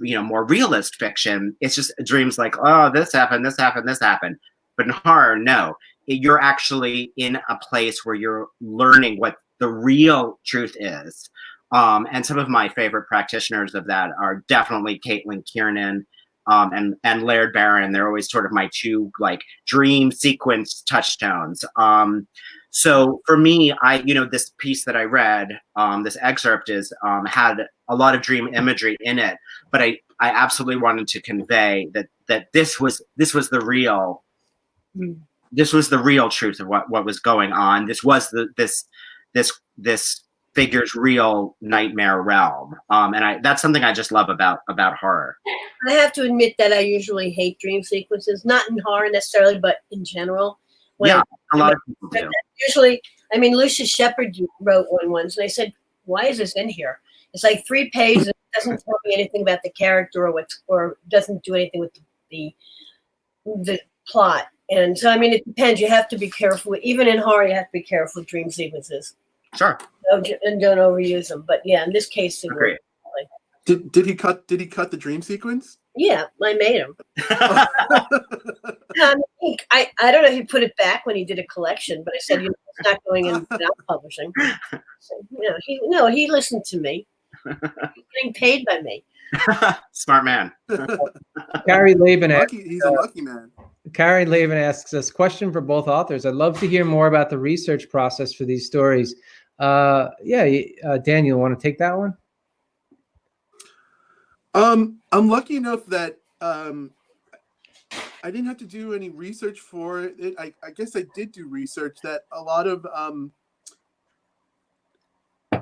more realist fiction, it's just dreams like, oh, this happened, this happened, this happened. But in horror, no. You're actually in a place where you're learning what the real truth is. And some of my favorite practitioners of that are definitely Caitlin Kiernan and Laird Barron. They're always sort of my two like dream sequence touchstones. So for me, this piece that I read, this excerpt had a lot of dream imagery in it, but I absolutely wanted to convey that this was the real. This was the real truth of what was going on. This was this figure's real nightmare realm, and that's something I just love about horror. I have to admit that I usually hate dream sequences, not in horror necessarily, but in general. A lot of people do. Usually, I mean, Lucius Shepard wrote one once, and I said, "Why is this in here?" It's like 3 pages. It doesn't tell me anything about the character or doesn't do anything with the plot. And so, I mean, it depends. You have to be careful. Even in horror, you have to be careful with dream sequences. Sure. And don't overuse them. But yeah, in this case, it Agreed. Did he cut the dream sequence? Yeah, I made him. I don't know if he put it back when he did a collection, but I said, it's not going in without publishing. So, he listened to me. He's getting paid by me. Smart man. Carrie Laban He's a lucky man. Carrie Laban asks us, question for both authors. I'd love to hear more about the research process for these stories. Daniel, want to take that one? I'm lucky enough that I didn't have to do any research for it. I guess I did do research. That a lot of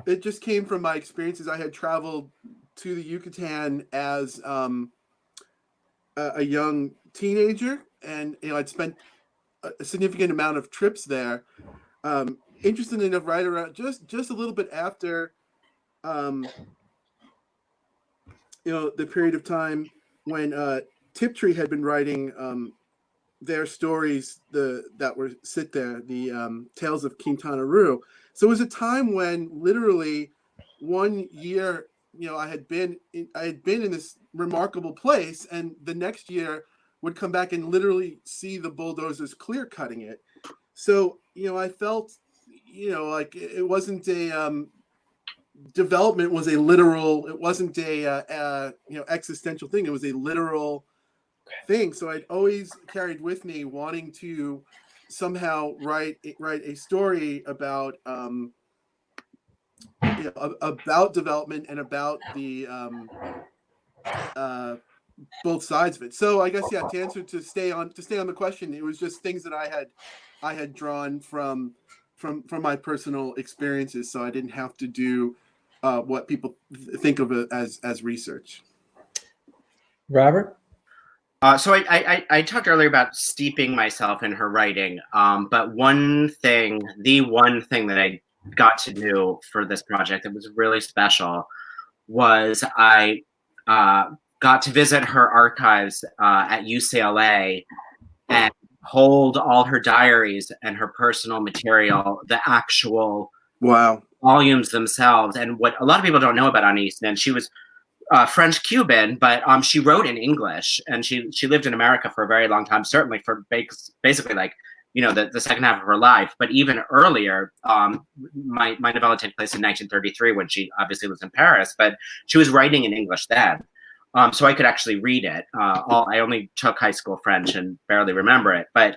it just came from my experiences. I had traveled to the Yucatan as a young teenager, and I'd spent a significant amount of trips there. Interestingly enough, right around just a little bit after the period of time when Tiptree had been writing their stories, that were sit there, the Tales of Quintana Roo. So it was a time when literally 1 year, I had been in this remarkable place, and the next year would come back and literally see the bulldozers clear cutting it. So I felt like it wasn't a development was a literal. It wasn't a existential thing. It was a literal thing. So I'd always carried with me wanting to somehow write a story about about development and about the both sides of it. So I guess to stay on the question, it was just things that I had drawn from my personal experiences, so I didn't have to do what people think of it as research. Robert? So I talked earlier about steeping myself in her writing, but the one thing that I got to do for this project that was really special was I got to visit her archives at UCLA and hold all her diaries and her personal material, the actual volumes themselves. And what a lot of people don't know about Anaïs Nin, she was French Cuban, but she wrote in English, and she lived in America for a very long time, certainly for basically like, you know, the second half of her life. But even earlier, my novella takes place in 1933 when she obviously was in Paris, but she was writing in English then. So I could actually read it. I only took high school French and barely remember it. But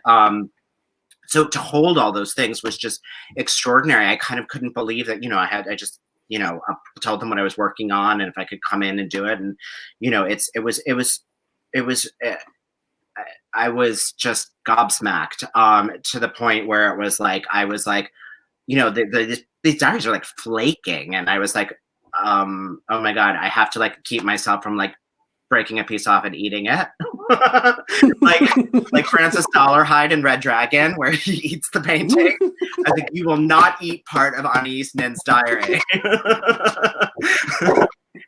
so to hold all those things was just extraordinary. I kind of couldn't believe that, you know, I just, you know, told them what I was working on and if I could come in and do it. And, you know, I was just gobsmacked to the point where it was like, I was like, you know, these diaries are like flaking. And I was like, oh my God, I have to like keep myself from like breaking a piece off and eating it. like Francis Dollarhide in Red Dragon, where he eats the painting. I think you will not eat part of Anaïs Nin's diary.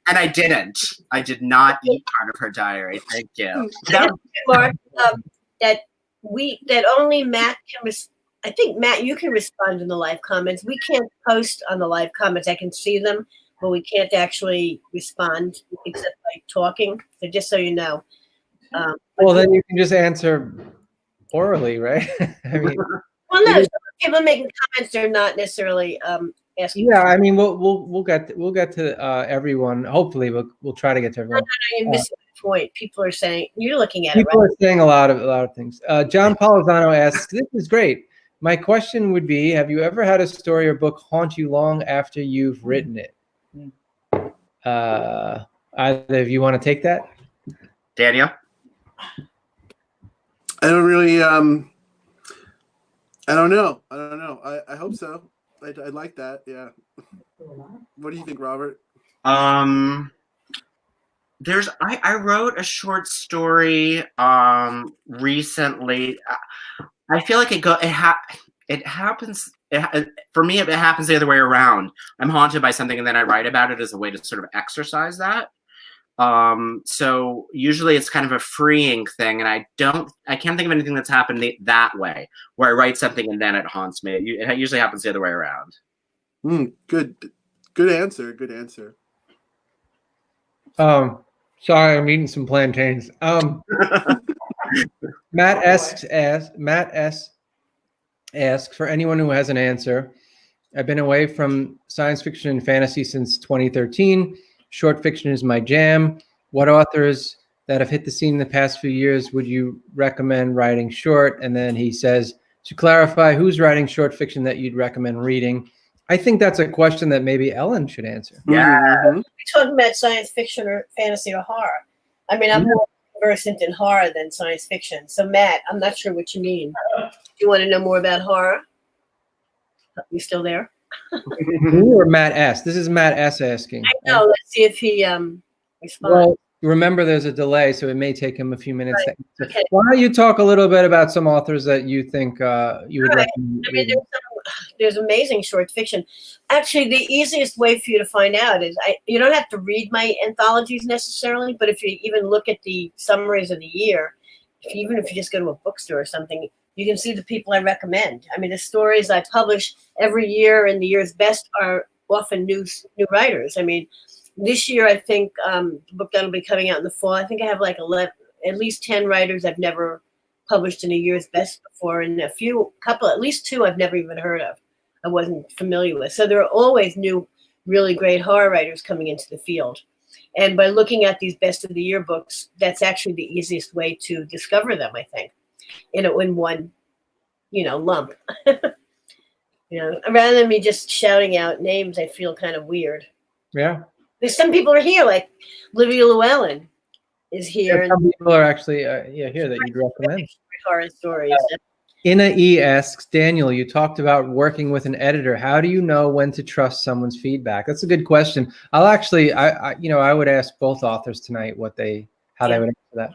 And I didn't. I did not eat part of her diary. Thank you. Mark, that only Matt can. I think Matt, you can respond in the live comments. We can't post on the live comments. I can see them, but we can't actually respond except by talking. So just so you know. Well, then you can just answer orally, right? I mean, well, no, people making comments, they're not necessarily asking. Yeah, I mean, we'll get to everyone. Hopefully, we'll try to get to everyone. No, you're missing the point. People are saying you're looking at people it. Right? Are saying a lot of things. John Polizano asks, "This is great. My question would be: have you ever had a story or book haunt you long after you've written it?" Either of you want to take that? Daniel? I don't really. I don't know. I hope so. I'd like that. Yeah. What do you think, Robert? I wrote a short story recently. I feel like it happens. For me, it happens the other way around. I'm haunted by something, and then I write about it as a way to sort of exercise that. So usually it's kind of a freeing thing, and I can't think of anything that's happened that way, where I write something and then it haunts me. It usually happens the other way around. Good answer. Good answer. Sorry, I'm eating some plantains. Matt S asks, for anyone who has an answer, I've been away from science fiction and fantasy since 2013. Short fiction is my jam. What authors that have hit the scene in the past few years would you recommend writing short? And then he says, to clarify, who's writing short fiction that you'd recommend reading? I think that's a question that maybe Ellen should answer. Yeah. You're talking about science fiction or fantasy or horror. I mean, I'm more versant in horror than science fiction. So, Matt, I'm not sure what you mean. Do you want to know more about horror? You still there? Or Matt S. This is Matt S. asking. I know. Let's see if he responds. Well, remember, there's a delay, so it may take him a few minutes. Right. Okay. Why don't you talk a little bit about some authors that you think you would recommend? I mean, there's amazing short fiction. Actually, the easiest way for you to find out is you don't have to read my anthologies necessarily, but if you even look at the summaries of the year, even if you just go to a bookstore or something, you can see the people I recommend. I mean, the stories I publish every year in the year's best are often new writers. I mean, this year, I think the book that'll be coming out in the fall, I think I have like at least 10 writers I've never published in a year's best before, and at least two I've never even heard of. I wasn't familiar with. So there are always new, really great horror writers coming into the field. And by looking at these best of the year books, that's actually the easiest way to discover them, I think, in one, lump. Rather than me just shouting out names, I feel kind of weird. Yeah. There's some people are here, like Livia Llewellyn is here. Yeah, some people are actually here that you'd recommend. Horror stories. Ina E asks, Daniel, you talked about working with an editor. How do you know when to trust someone's feedback? That's a good question. I'll actually, I would ask both authors tonight how they would answer that.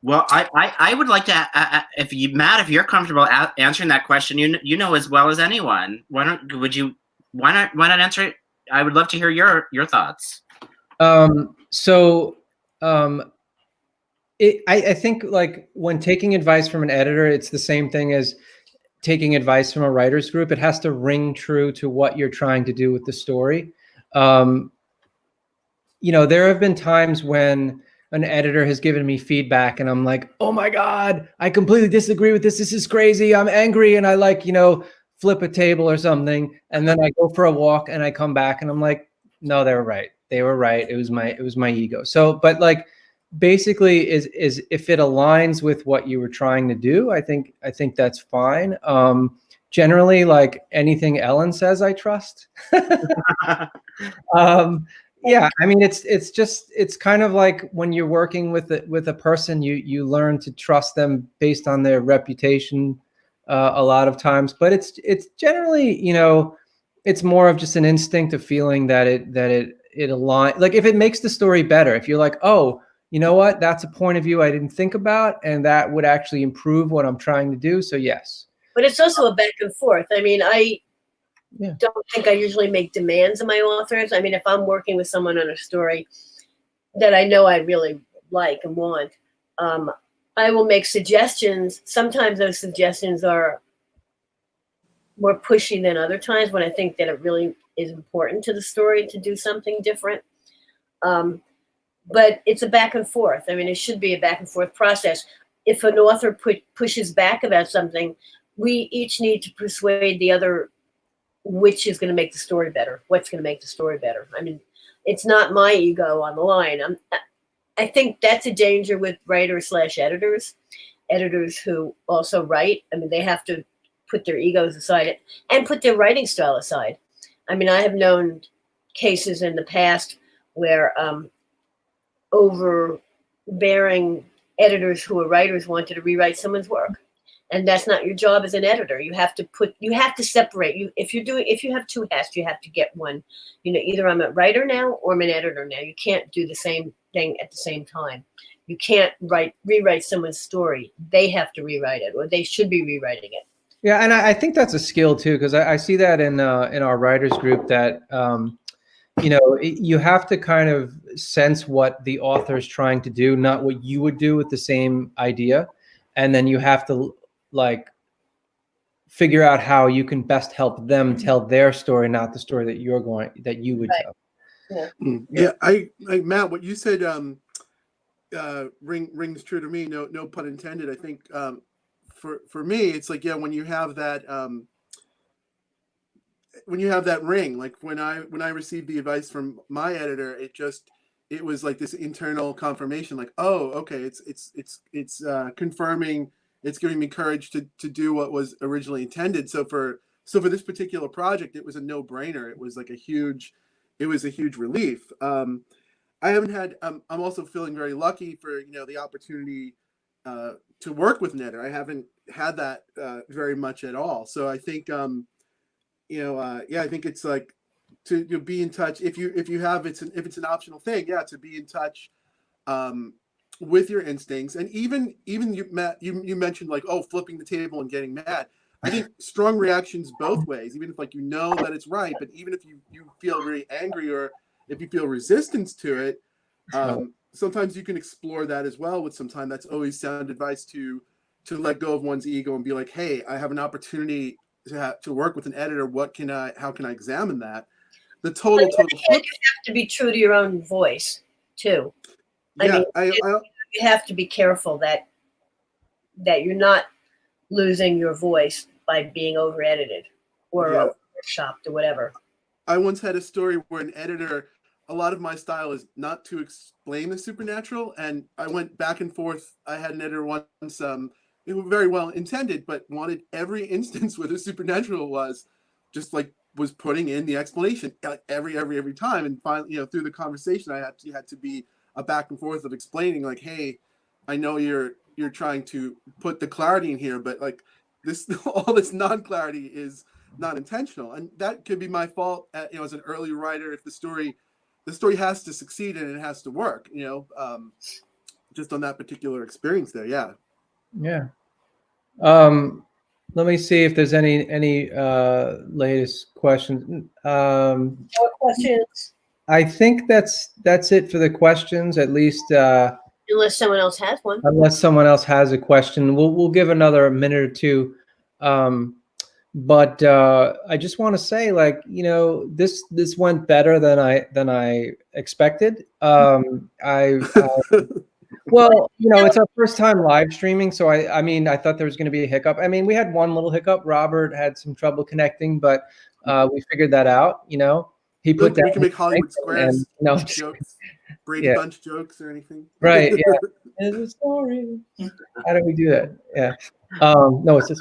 Well, I would like to, if you, Matt, if you're comfortable answering that question, you know as well as anyone. Why not answer it? I would love to hear your thoughts. I think like when taking advice from an editor, it's the same thing as taking advice from a writer's group. It has to ring true to what you're trying to do with the story. There have been times when an editor has given me feedback and I'm like, oh my God, I completely disagree with this. This is crazy. I'm angry. And I flip a table or something. And then I go for a walk and I come back and I'm like, no, they were right. They were right. It was my ego. So, but basically is if it aligns with what you were trying to do, I think that's fine. Generally, anything Ellen says, I trust. Yeah, I mean, it's kind of like when you're working with a person, you learn to trust them based on their reputation a lot of times. But it's generally, it's more of just an instinct of feeling that it aligns. Like if it makes the story better, if you're like, oh, you know what, that's a point of view I didn't think about, and that would actually improve what I'm trying to do. So yes. But it's also a back and forth. I mean, I don't think I usually make demands of my authors. I mean, if I'm working with someone on a story that I know I really like and want, I will make suggestions. Sometimes those suggestions are more pushy than other times when I think that it really is important to the story to do something different. But it's a back and forth. I mean, it should be a back and forth process. If an author pushes back about something, we each need to persuade the other which is going to make the story better, what's going to make the story better. I mean, it's not my ego on the line. I think that's a danger with writers/editors, editors who also write. I mean, they have to put their egos aside and put their writing style aside. I mean, I have known cases in the past where overbearing editors who are writers wanted to rewrite someone's work. And that's not your job as an editor. You have to separate. If you have two hats, you have to get one. Either I'm a writer now or I'm an editor now. You can't do the same thing at the same time. You can't rewrite someone's story. They have to rewrite it, or they should be rewriting it. Yeah, and I think that's a skill too, because I see that in our writers group that you have to kind of sense what the author is trying to do, not what you would do with the same idea, and then you have to figure out how you can best help them tell their story, not the story that you would tell. Yeah. I Matt, what you said rings true to me. No pun intended. I think for me, it's when you have that ring, like when I received the advice from my editor, it was like this internal confirmation, like, oh, okay, it's confirming. It's giving me courage to do what was originally intended. So for this particular project, it was a no-brainer. It was a huge relief. I haven't had. I'm also feeling very lucky for the opportunity to work with an editor. I haven't had that very much at all. So I think I think it's to be in touch. If it's an optional thing, to be in touch. With your instincts, and even you, Matt, you mentioned flipping the table and getting mad. I think strong reactions both ways, even if that it's right, but even if you feel really angry or if you feel resistance to it, sometimes you can explore that as well with some time. That's always sound advice to let go of one's ego and be like, hey, I have an opportunity to work with an editor. How can I examine that? The total flip. You have to be true to your own voice too. You have to be careful that you're not losing your voice by being over edited or shopped or whatever. I once had a story where an editor, a lot of my style is not to explain the supernatural, and I went back and forth. I had an editor once, it was very well intended, but wanted every instance where the supernatural was was putting in the explanation every time, and finally, through the conversation, I had to be a back and forth of explaining hey, I know you're trying to put the clarity in here, but all this non-clarity is not intentional, and that could be my fault as an early writer. If the story has to succeed and it has to work, just on that particular experience there. Yeah. Yeah. Let me see if there's any latest questions. More questions? I think that's it for the questions, at least. Unless someone else has one. Unless someone else has a question, we'll give another minute or two. But I just want to say, like, you know, this went better than I expected. Well, you know, it's our first time live streaming, so I mean, I thought there was going to be a hiccup. I mean, we had one little hiccup. Robert had some trouble connecting, but we figured that out. You know, he put that. We can make Hollywood Squares and, jokes, Brady Bunch jokes, or anything. Right? Yeah. It's a story. How do we do that? Yeah. No, it's just.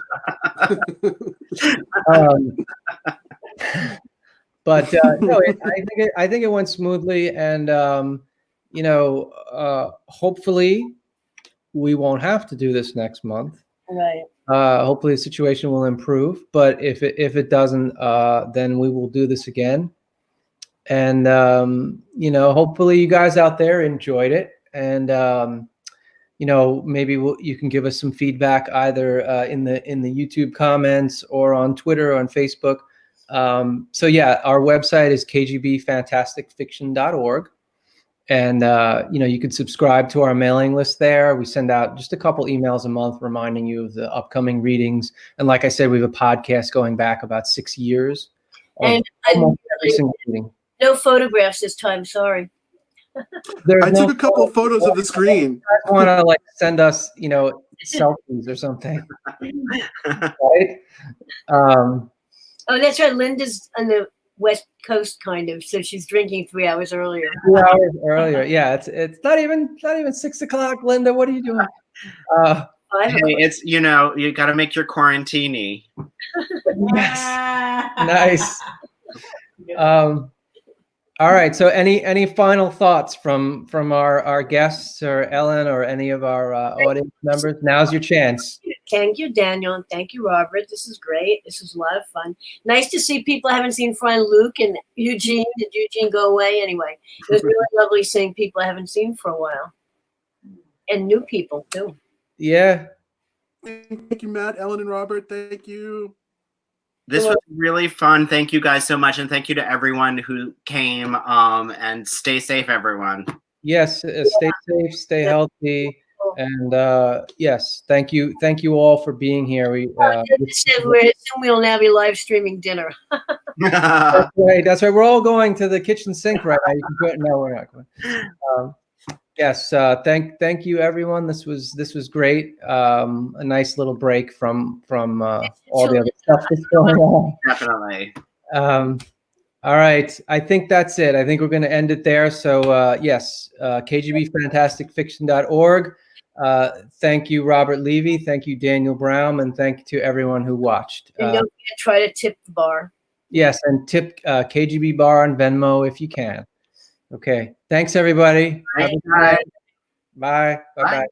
But no, I think it went smoothly, and you know, hopefully we won't have to do this next month. Right. Hopefully the situation will improve, but if it doesn't, then we will do this again. And you know, hopefully you guys out there enjoyed it, and you know, maybe you can give us some feedback either in the YouTube comments or on Twitter or on Facebook. So yeah, our website is kgbfantasticfiction.org. And, you know, you could subscribe to our mailing list there. We send out just a couple emails a month reminding you of the upcoming readings. And like I said, we have a podcast going back about 6 years. And no photographs this time. Sorry. I took a couple of photos of the screen. I want to like send us, you know, selfies or something. Right? Oh, that's right. Linda's on the West Coast, kind of, so she's drinking 3 hours earlier. 2 hours earlier, yeah. It's not even 6 o'clock, Linda. What are you doing? Hey, it's, you know, you got to make your quarantini. Yes, nice. All right. So, any final thoughts from our guests or Ellen or any of our audience members? Now's your chance. Thank you, Daniel, and thank you, Robert. This is great. This was a lot of fun. Nice to see people I haven't seen for Luke and Eugene. Did Eugene go away? Anyway, it was really lovely seeing people I haven't seen for a while. And new people, too. Yeah. Thank you, Matt, Ellen, and Robert. Thank you. This was really fun. Thank you guys so much. And thank you to everyone who came. And stay safe, everyone. Yes. Stay safe, stay healthy. And yes, thank you all for being here. We soon we'll now be live streaming dinner. That's right. We're all going to the kitchen sink right now. You can put, no, we're not going. Yes, thank you, everyone. This was great. A nice little break from all the other stuff that's going on. Definitely. All right. I think that's it. I think we're going to end it there. So yes, kgbfantasticfiction.org. Thank you, Robert Levy. Thank you, Daniel Braum, and thank you to everyone who watched. And don't forget, try to tip the bar. Yes, and tip KGB bar on Venmo if you can. Okay. Thanks, everybody. Bye. Bye. Bye. Bye.